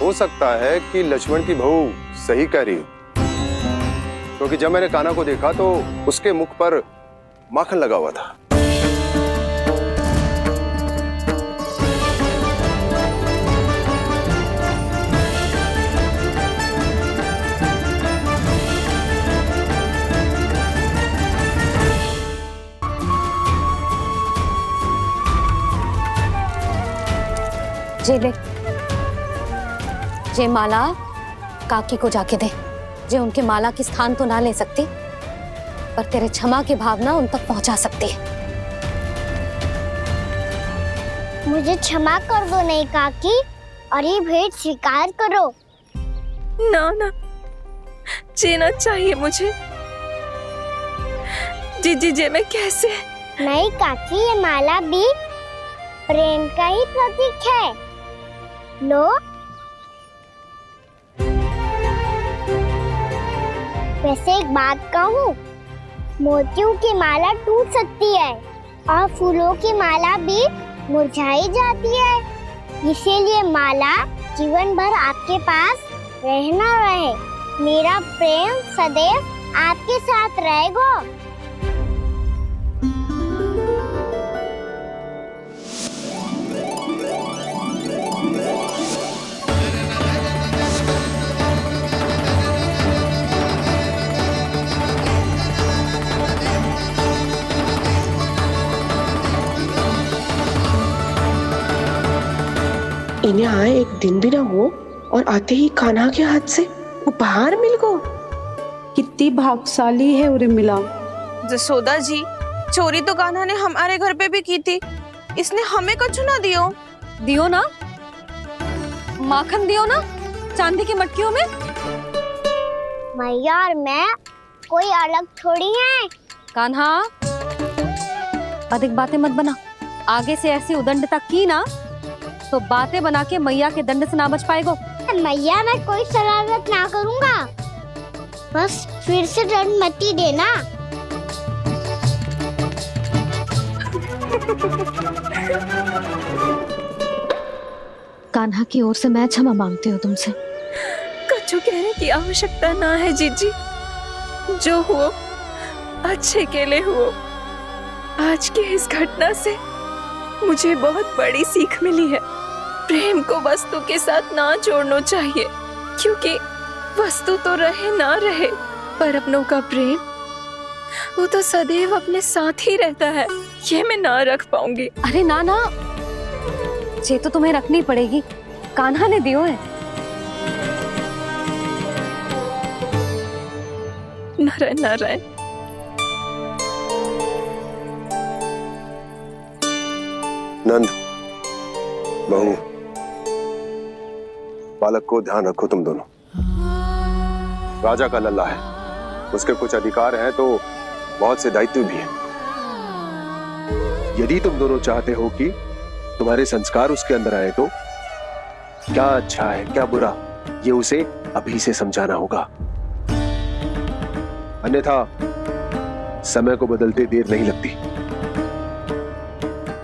हो सकता है कि लक्ष्मण की बहू सही कह रही हो, क्योंकि जब मैंने कान्हा को देखा तो उसके मुख पर माखन लगा हुआ था। जे ले, जे माला काकी को जाके दे। जे उनके माला की स्थान तो ना ले सकती, पर तेरे क्षमा की भावना उन तक पहुंचा सकती है। मुझे क्षमा कर दो नहीं काकी, और ये भेंट स्वीकार करो। ना ना, जीना चाहिए मुझे। जीजी जे मैं कैसे? नहीं काकी, ये माला भी प्रेम का ही प्रतीक है। लो। वैसे एक बात कहूँ, मोतियों की माला टूट सकती है और फूलों की माला भी मुरझाई जाती है। इसीलिए माला जीवन भर आपके पास रहना रहे। मेरा प्रेम सदैव आपके साथ रहेगा। इन्हें आए एक दिन भी ना हो और आते ही कान्हा के हाथ से उपहार मिल गो। कितनी भाग्यशाली है उर्मिला। जसोदा जी, चोरी तो कान्हा ने हमारे घर पे भी की थी, इसने हमें कुछ ना दियो। दियो ना, माखन दियो ना चांदी की मटकियों में। मैया और मैं कोई अलग थोड़ी हैं। कान्हा, अधिक बातें मत बना। आगे से ऐसी उदंडता की ना तो बातें बना के मैया के दंड से ना बच पाएगो। मैया, मैं कोई शरारत ना करूंगा, बस फिर से दंड मत ही देना। कान्हा की ओर से मैं क्षमा मांगती हूँ तुमसे। कछु कहने की आवश्यकता ना है जीजी, जो हुआ अच्छे के लिए हुआ। आज की इस घटना से मुझे बहुत बड़ी सीख मिली है। प्रेम को वस्तु के साथ ना जोड़ना चाहिए, क्योंकि वस्तु तो रहे ना रहे, पर अपनों का प्रेम वो तो सदैव अपने साथ ही रहता है। ये मैं ना रख पाऊंगी। अरे ना ना, ये तो तुम्हें रखनी पड़ेगी। कान्हा ने दियो है। नारायण नारायण। नंद, बहू, बालक को ध्यान रखो तुम दोनों। राजा का लल्ला है, उसके कुछ अधिकार हैं तो बहुत से दायित्व भी हैं। यदि तुम दोनों चाहते हो कि तुम्हारे संस्कार उसके अंदर आए तो क्या अच्छा है क्या बुरा, ये उसे अभी से समझाना होगा। अन्यथा समय को बदलते देर नहीं लगती।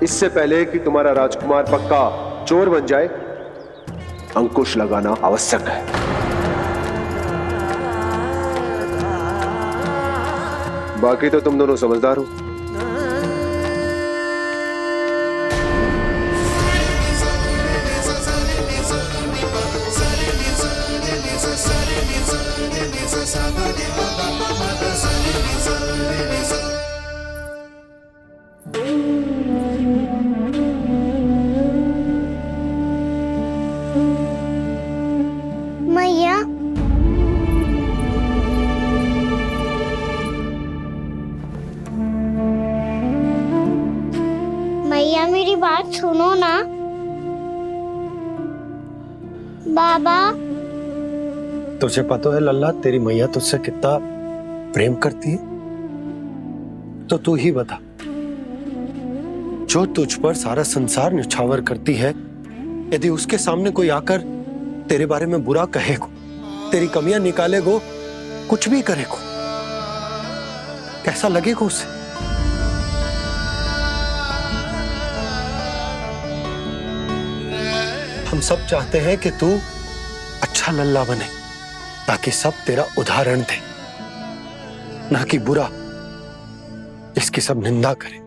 इससे पहले कि तुम्हारा राजकुमार पक्का चोर बन जाए, अंकुश लगाना आवश्यक है। बाकी तो तुम दोनों समझदार हो। मैया, मैया मेरी बात सुनो ना। बाबा, तुझे पता है लल्ला, तेरी मैया तुझसे कितना प्रेम करती है, तो तू ही बता। जो तुझ पर सारा संसार न्यौछावर करती है, यदि उसके सामने कोई आकर तेरे बारे में बुरा कहेगो, तेरी कमियां निकालेगो, कुछ भी करे को, कैसा लगेगा उसे? हम सब चाहते हैं कि तू अच्छा लल्ला बने, ताकि सब तेरा उदाहरण दे, ना कि बुरा जिसकी सब निंदा करे।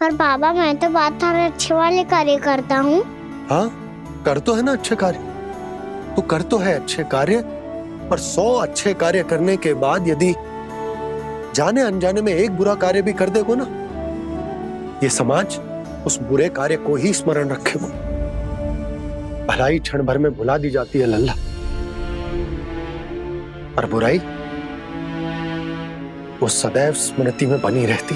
पर बाबा मैं तो बात सारे अच्छे वाले कार्य करता हूँ। हाँ, कर तो है ना अच्छे कार्य, तू कर तो है अच्छे कार्य, पर 100 अच्छे कार्य करने के बाद यदि जाने अनजाने में एक बुरा कार्य भी कर देगो ना, ये समाज उस बुरे कार्य को ही स्मरण रखेगो। भलाई क्षण भर में भुला दी जाती है लल्ला, और बुराई वो सदैव स्मृति में बनी रहती।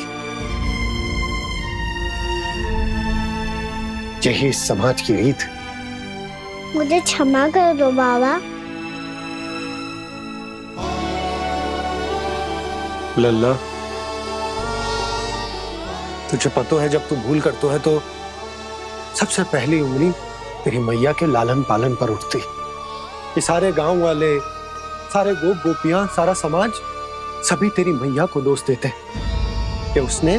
यही इस समाज की रीत। मुझे क्षमा कर दो बाबा। लल्ला, तुझे पता है जब तू भूल करतो है तो सबसे पहली उंगली तेरी मैया के लालन पालन पर उठती। ये सारे गांव वाले, सारे गोप गोपियां, सारा समाज सभी तेरी मैया को दोष देते कि उसने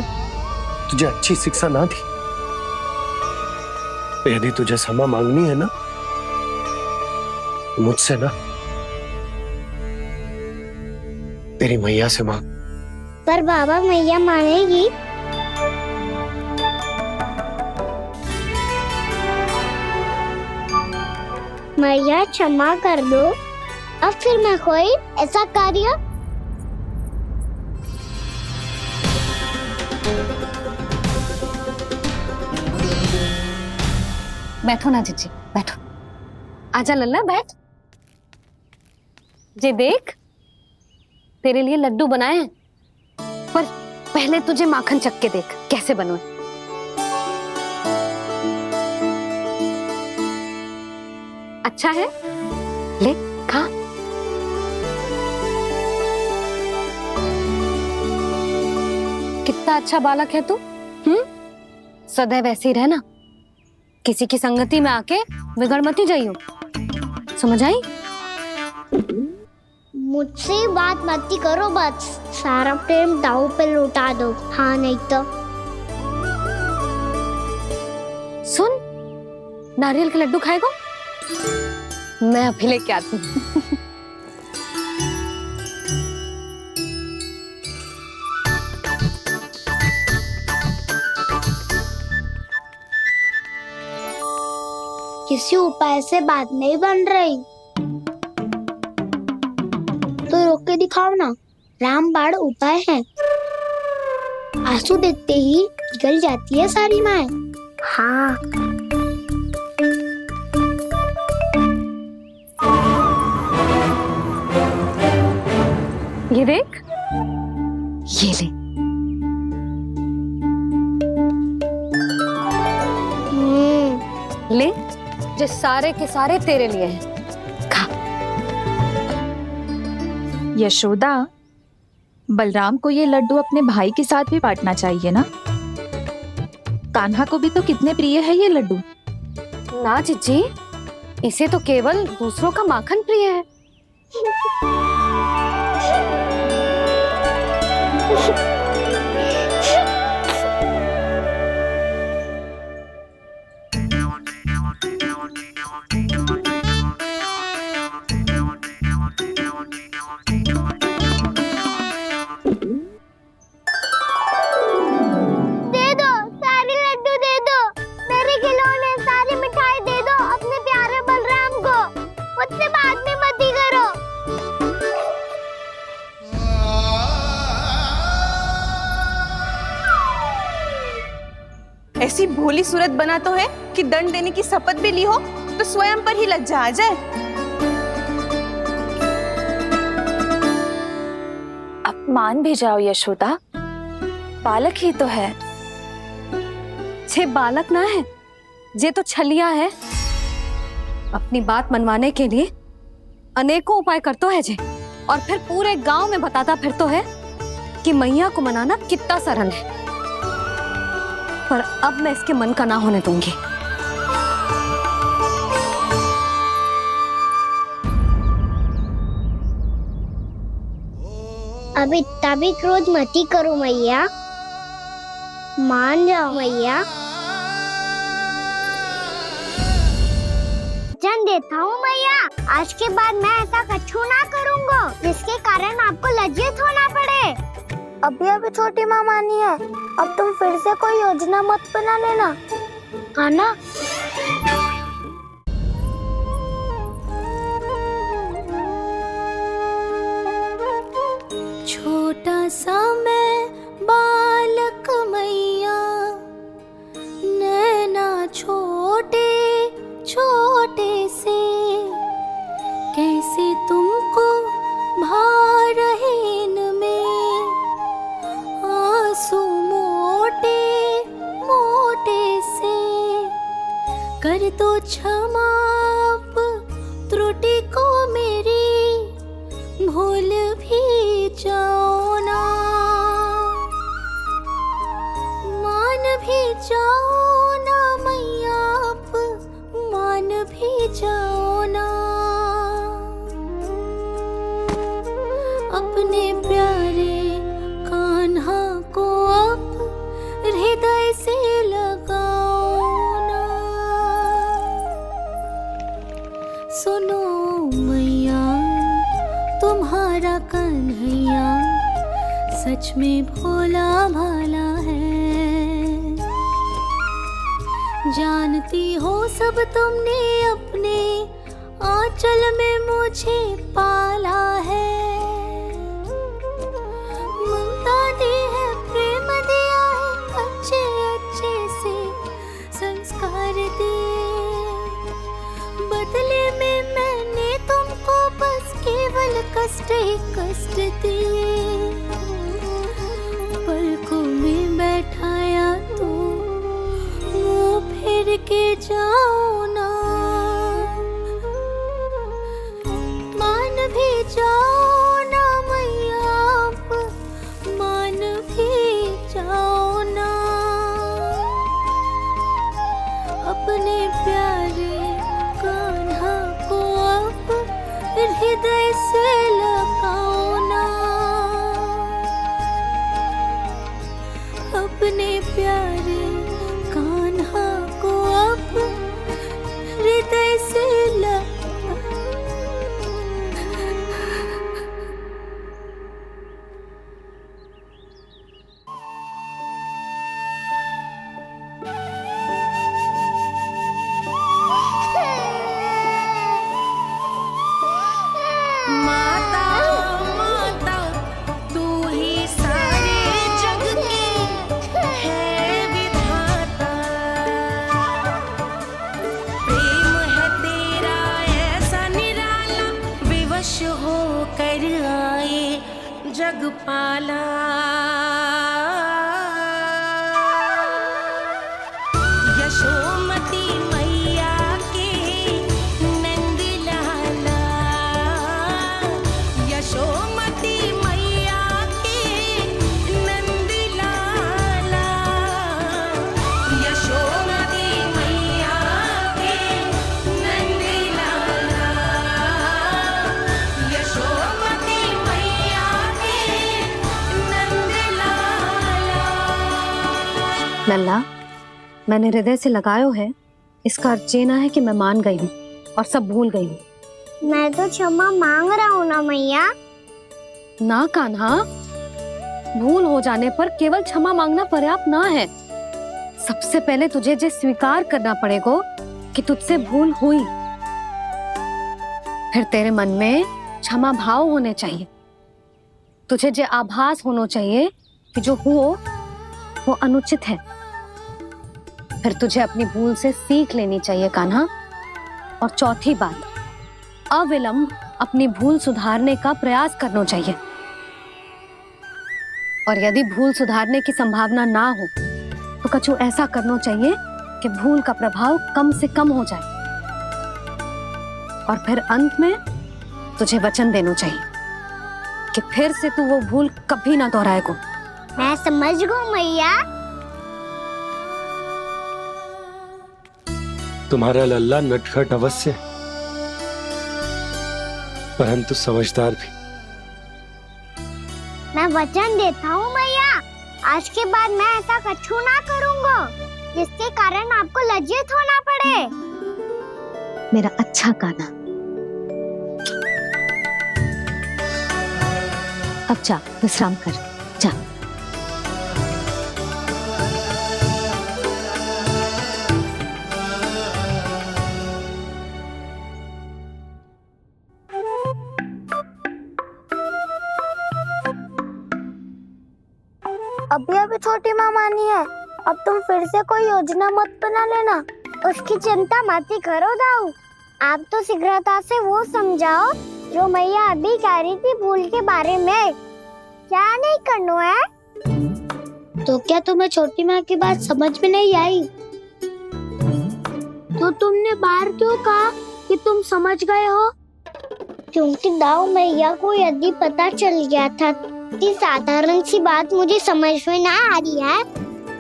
तुझे अच्छी शिक्षा ना दी। तो यदि तुझे क्षमा मांगनी है ना, मुझसे ना, तेरी मैया से मांग। पर बाबा मैया मानेगी? मैया क्षमा कर दो, अब फिर मैं कोई ऐसा कार्य। बैठो ना जीजी, बैठो। आजा लल्ला, बैठ। जे देख, तेरे लिए लड्डू बनाए हैं, पर पहले तुझे माखन चख के देख कैसे बने। अच्छा है, ले खा। कितना अच्छा बालक है तू। सदैव ऐसे ही रहना, किसी की संगति में आके बिगड़ मती जाइयो, समझ आई? मुझसे बात मत करो, बस सारा प्रेम दाव पे लौटा दो। हाँ नहीं तो सुन, नारियल के लड्डू खाएगा? मैं अभी लेके आती हूँ। किसी उपाय से बात नहीं बन रही तो रोक के दिखाओ ना। रामबाण उपाय है, आंसू देखते ही निकल जाती है सारी माए। हाँ ये देख, ये ले। ले, जो सारे के सारे तेरे लिए हैं। खा। यशोदा, बलराम को ये लड्डू अपने भाई के साथ भी बांटना चाहिए ना। कान्हा को भी तो कितने प्रिय है ये लड्डू। ना जीजी, इसे तो केवल दूसरों का माखन प्रिय है। ऐसी भोली सूरत बना तो है कि दंड देने की शपथ भी ली हो तो स्वयं पर ही लज्जा आ जाए। अब मान भी जाओ यशोदा, बालक ही तो है। छे बालक ना है, जे तो छलिया है। अपनी बात मनवाने के लिए अनेकों उपाय करतो है जे, और फिर पूरे गांव में बताता फिरतो है कि मैया को मनाना कितना सरल है। पर अब मैं इसके मन का ना होने दूंगी। अब इतना भी क्रोध मत ही करो मैया, मान जाओ मैया। वचन देता हूँ मैया, आज के बाद मैं ऐसा कछु ना करूँगा जिसके कारण आपको लज्जित होना पड़े। अभी अभी छोटी माँ मानी है, अब तुम फिर से कोई योजना मत बना लेना, हाँ ना? छोटा सा मैं बालक मैया, नैना छोटे छोटे से, कैसे तुमको भा रहे इनमें आंसू मोटे मोटे से। कर दो क्षमा अब त्रुटि को मेरी, भूल भी जाओ ना, मान भी जाओ ना मैया, अब मान भी जाओ ना। अपने प्यारे कान्हा को अब हृदय से लगाओ ना। सुनो मैया, तुम्हारा कन्हैया सच में भोला भाला है। जानती हो सब तुमने अपने आंचल में मुझे पाला है। ममता दी है, प्रेम दिया है, अच्छे अच्छे से संस्कार दिए। बदले में मैंने तुमको बस केवल कष्ट ही कष्ट दिए। पलकों में बैठाया तो मुँह फेर के जाओ ना, मान भी जाओ ना मैया, मान भी जाओ ना। अपने प्यारे कान्हा को अब हृदय से लगाओ ना। अपने प्यारे कान्हा को अब हृदय से माता माता तू ही सारे जग की है विधाता। प्रेम है तेरा ऐसा निराला, विवश हो कर आए जग पाला। यशोमती मैया के नंद लाला, यशोमती मैया के नंद लाला, यशोमती मैया के नंद लाला, यशोमती मैया के नंद लाला। लल्ला, मैंने हृदय से लगायो है, इसका अर्थ ये ना है कि मैं मान गई हूँ और सब भूल गई हूँ। मैं तो क्षमा मांग रहा हूँ ना मैया। ना कान्हा, भूल हो जाने पर केवल क्षमा मांगना पर्याप्त ना है। सबसे पहले तुझे ये स्वीकार करना पड़ेगा कि तुझसे भूल हुई। फिर तेरे मन में क्षमा भाव होने चाहिए। तुझे ये आभास होना चाहिए कि जो हुआ वो अनुचित है। फिर तुझे अपनी भूल से सीख लेनी चाहिए कान्हा। और चौथी बात, अविलंब अपनी भूल सुधारने का प्रयास करना चाहिए। और यदि भूल सुधारने की संभावना ना हो तो कछु ऐसा करना चाहिए कि भूल का प्रभाव कम से कम हो जाए। और फिर अंत में तुझे वचन देना चाहिए कि फिर से तू वो भूल कभी ना दोहराएगा। मैं समझ गई मैया। तुम्हारा लल्ला नटखट अवश्य, परंतु समझदार भी। वचन देता हूँ मैया, आज के बाद मैं ऐसा कछु ना करूँगा जिसके कारण आपको लज्जित होना पड़े। मेरा अच्छा कान्हा, अब जा विश्राम कर, जा। अभी अभी छोटी माँ मानी है, अब तुम फिर से कोई योजना मत बना लेना। उसकी चिंता मत ही करो दाऊ, आप तो शीघ्रता से वो समझाओ जो मैया अभी कह रही थी भूल के बारे में। क्या नहीं करना है? तो क्या तुम्हें छोटी माँ की बात समझ में नहीं आई? तो तुमने बाहर क्यों कहा कि तुम समझ गए हो? क्योंकि दाऊ मैया को यदि पता चल गया था कि साधारण सी बात मुझे समझ में ना आ रही है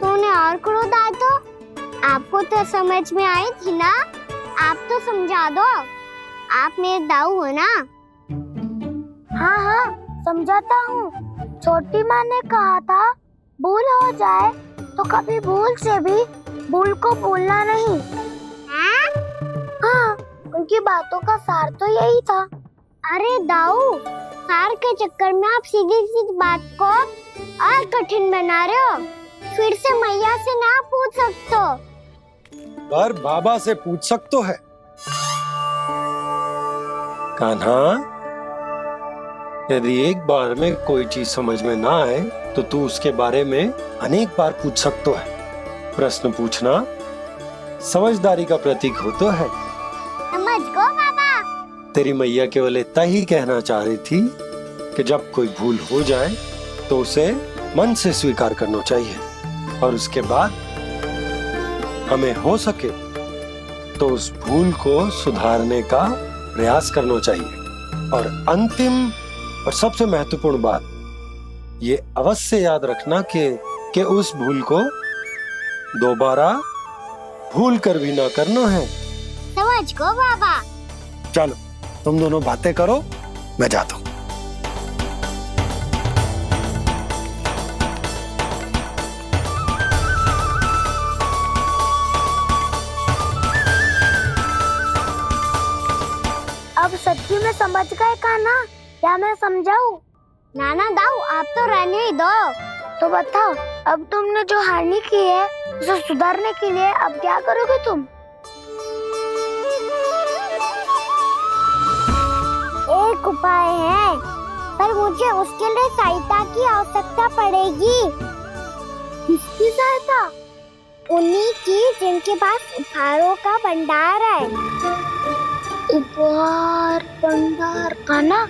तो उन्हें और क्रोध आया। तो आपको तो समझ में आई थी ना, आप तो समझा दो, आप मेरे दाऊ हो ना। हाँ हाँ समझाता हूँ। छोटी माँ ने कहा था भूल हो जाए तो कभी भूल से भी भूल को भूलना नहीं। हाँ, उनकी बातों का सार तो यही था। अरे दाऊ, सार के चक्कर में आप सीधी सीधी बात को और कठिन बना रहे हो। फिर से मैया से ना पूछ सकते हो, पर बाबा से पूछ सकते है। कान्हा, यदि एक बार में कोई चीज समझ में ना आए तो तू उसके बारे में अनेक बार पूछ सकते है। प्रश्न पूछना समझदारी का प्रतीक होता है। समझ गो बाबा। तेरी मैया केवल इतना ही कहना चाह रही थी कि जब कोई भूल हो जाए तो उसे मन से स्वीकार करना चाहिए और उसके बाद हमें हो सके तो उस भूल को सुधारने का प्रयास करना चाहिए। और अंतिम और सबसे महत्वपूर्ण बात ये अवश्य याद रखना कि उस भूल को दोबारा भूल कर भी ना करना है। समझ गो बाबा। चलो तुम दोनों बातें करो, मैं जाता हूँ। अब सच्ची में समझ गए कान्हा? क्या मैं समझाऊं? नाना दाऊ, आप तो रहने ही दो। तो बताओ, अब तुमने जो हानि की है उसे सुधारने के लिए अब क्या करोगे तुम? एक उपाय है, पर मुझे उसके लिए सहायता की आवश्यकता पड़ेगी। किसकी सहायता? उन्हीं की जिनके पास उपहारों का भंडार है। उपहार भंडार कान्हा?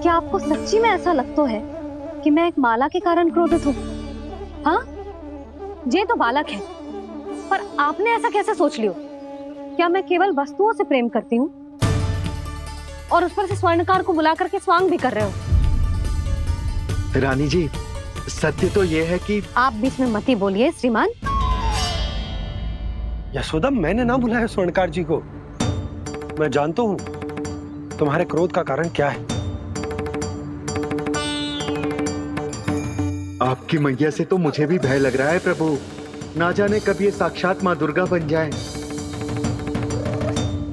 क्या आपको सच्ची में ऐसा लगता है कि मैं एक माला के कारण क्रोधित हूँ? हाँ, ये तो बालक है, पर आपने ऐसा कैसे सोच लियो? क्या मैं केवल वस्तुओं से प्रेम करती हूँ और उस पर से स्वर्णकार को बुला करके स्वांग भी कर रहे हो? रानी जी, सत्य तो ये है कि आप बीच में मत ही बोलिए श्रीमान। यशोदा, मैंने ना बुलाया स्वर्णकार जी को। मैं जानता हूँ तुम्हारे क्रोध का कारण क्या है। आपकी मैया से तो मुझे भी भय लग रहा है प्रभु। ना जाने कब ये साक्षात माँ दुर्गा बन जाए।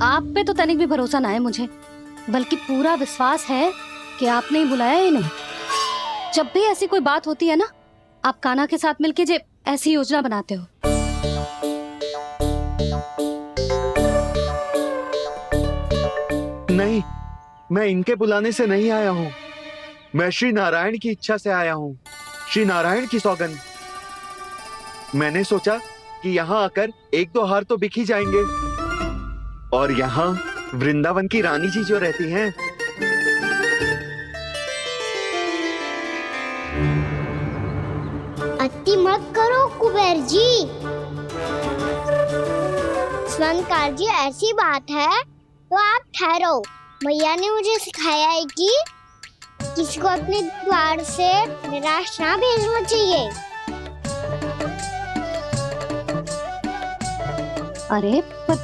आप पे तो तनिक भी भरोसा ना है मुझे, बल्कि पूरा विश्वास है कि आपने ही बुलाया ही नहीं। जब भी ऐसी कोई बात होती है ना, आप कान्हा के साथ मिलके जे ऐसी योजना बनाते हो। नहीं, मैं इनके बुलाने से नहीं आया हूँ। मैं श्री नारायण की इच्छा से आया हूँ, श्री नारायण की सौगंध। मैंने सोचा कि यहाँ आकर एक दो हार तो बिक ही जाएंगे। और यहाँ वृंदावन की रानी जी जो रहती हैं, अति मत करो कुबेर जी। स्वर्णकार जी, ऐसी बात है तो आप ठहरो। मैया ने मुझे सिखाया है कि किसी को अपने द्वार से निराश ना भेजना चाहिए। अरे पर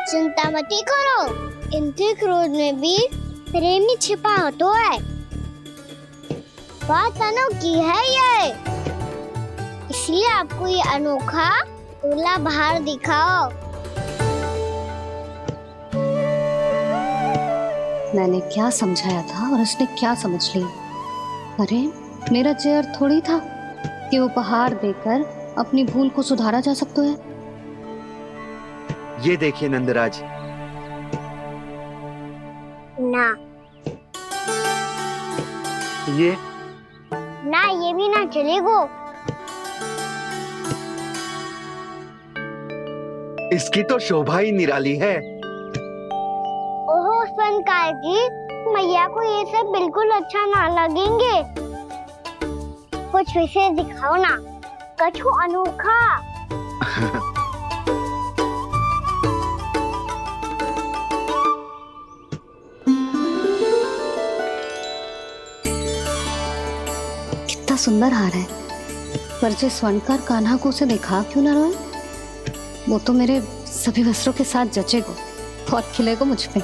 चिंता मत करो, इनके क्रोध में भी प्रेम ही छिपा होता है। बात अनोखी है ये, इसलिए आपको ये अनोखा दूल्हा बाहर दिखाओ। मैंने क्या समझाया था और उसने क्या समझ लिया। अरे मेरा चेयर थोड़ी था कि उपहार देकर अपनी भूल को सुधारा जा सकता है। ये देखिए नंदराज। ना ये ना, ये भी ना चलेगो। इसकी तो शोभा ही निराली है। ओहो संकार जी, मैया को ये सब बिल्कुल अच्छा ना लगेंगे। कुछ विशेष दिखाओ ना, कछु अनोखा। कितना सुंदर हार है, पर जो स्वर्णकार कान्हा को उसे देखा क्यों ना रोए? वो तो मेरे सभी वस्त्रों के साथ जचेगा, बहुत खिलेगा मुझ पे।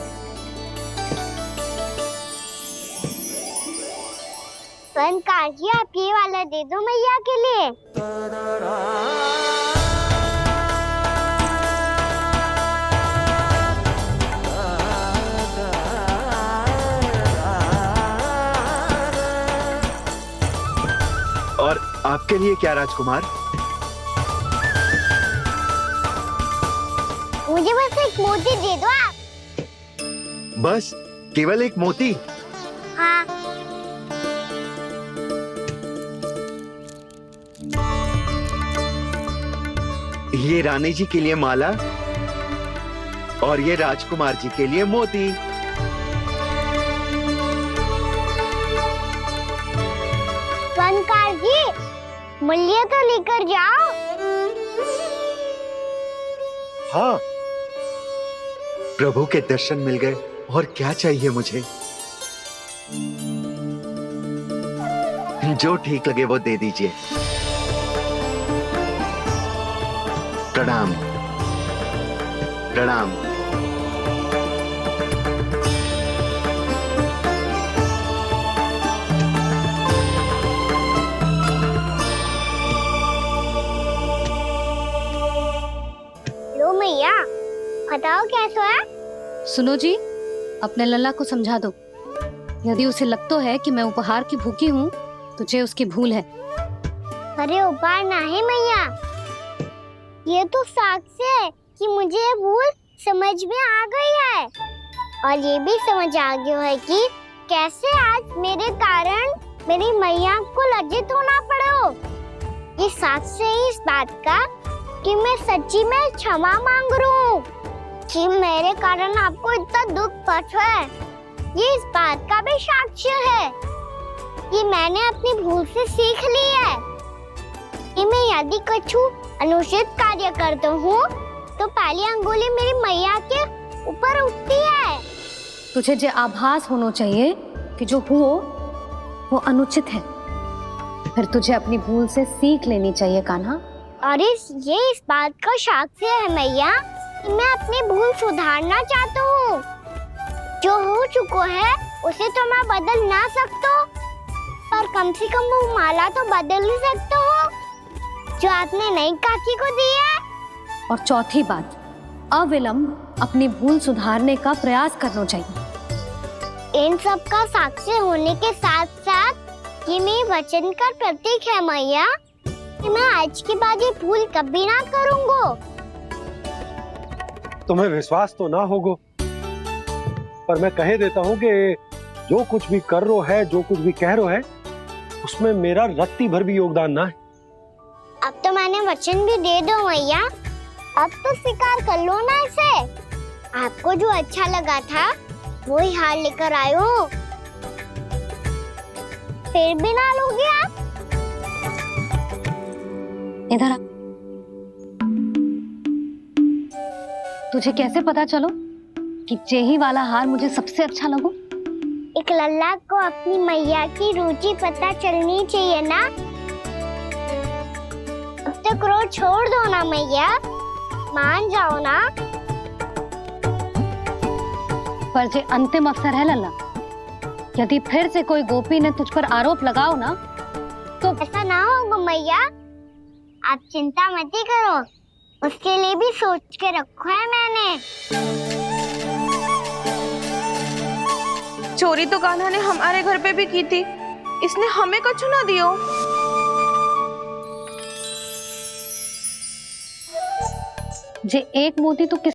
संकार जी, आप ये वाला दे दो मैया के लिए। और आपके लिए क्या राजकुमार? मुझे बस एक मोती दे दो आप। बस केवल एक मोती? हाँ। ये रानी जी के लिए माला और ये राजकुमार जी के लिए मोती। संकार जी, मूल्य तो लेकर जाओ। हाँ, प्रभु के दर्शन मिल गए, और क्या चाहिए मुझे? जो ठीक लगे वो दे दीजिए। प्रणाम प्रणाम। लो मैया, बताओ कैसा है? सुनो जी, अपने लल्ला को समझा दो। यदि उसे लगता है कि मैं उपहार की भूखी हूँ, तुझे उसकी भूल है। अरे उपहार ना है मैया, ये तो साक्ष्य है कि मुझे ये भूल समझ में आ गई है, और ये भी समझ आ गया है कि कैसे आज मेरे कारण मेरी मैया को लज्जित होना पड़ो। ये साक्ष्य है इस बात का कि मैं सच्ची में क्षमा मांग रहा हूँ कि मेरे कारण आपको इतना दुख पहुंचा है। ये इस बात का भी साक्ष्य है कि मैंने अपनी भूल से सीख ली है कि मैं यदि कछु अनुचित कार्य करता हूँ तो पहली अंगुली मेरी मैया के ऊपर उठती है। तुझे जो आभास होना चाहिए कि जो हुआ वो अनुचित है, फिर तुझे अपनी भूल से सीख लेनी चाहिए कान्हा। और ये इस बात का साक्ष्य है मैया कि मैं अपनी भूल सुधारना चाहता हूँ। जो हो चुका है उसे तो मैं बदल ना सकता, पर कम से कम वो माला तो बदल ही सकता हूँ जो आपने नई काकी को दी है। और चौथी बात, अविलंब अपनी भूल सुधारने का प्रयास करना चाहिए। इन सब का साक्ष्य होने के साथ साथ ये मेरे वचन का प्रतीक है मैया कि मैं आज के बाद ये भूल कभी ना करूँगा। तुम्हें विश्वास तो ना होगो, पर मैं कह देता हूँ कि जो कुछ भी कर रो है, जो कुछ भी कह रो है, उसमें मेरा रत्ती भर भी योगदान ना है। अब तो मैंने वचन भी दे दो मैया, अब तो स्वीकार कर लो ना इसे। आपको जो अच्छा लगा था वो ही हार लेकर आयो, फिर भी ना लोगे आप? इधर आ। तुझे कैसे पता चलो कि जेही वाला हार मुझे सबसे अच्छा लगो? एक लल्ला को अपनी मैया की रुचि पता चलनी चाहिए ना। अब तक रोज छोड़ दो ना मैया, मान जाओ ना। पर जे अंतिम अवसर है लल्ला, यदि फिर से कोई गोपी ने तुझ पर आरोप लगाओ ना तो ऐसा ना होगा मैया, आप चिंता मत ही करो, उसके लिए भी सोच के रखा है मैंने। चोरी तो कान्हा ने हमारे घर पे भी की थी, इसने हमें कछु ना दियो। जे एक मोती तो किस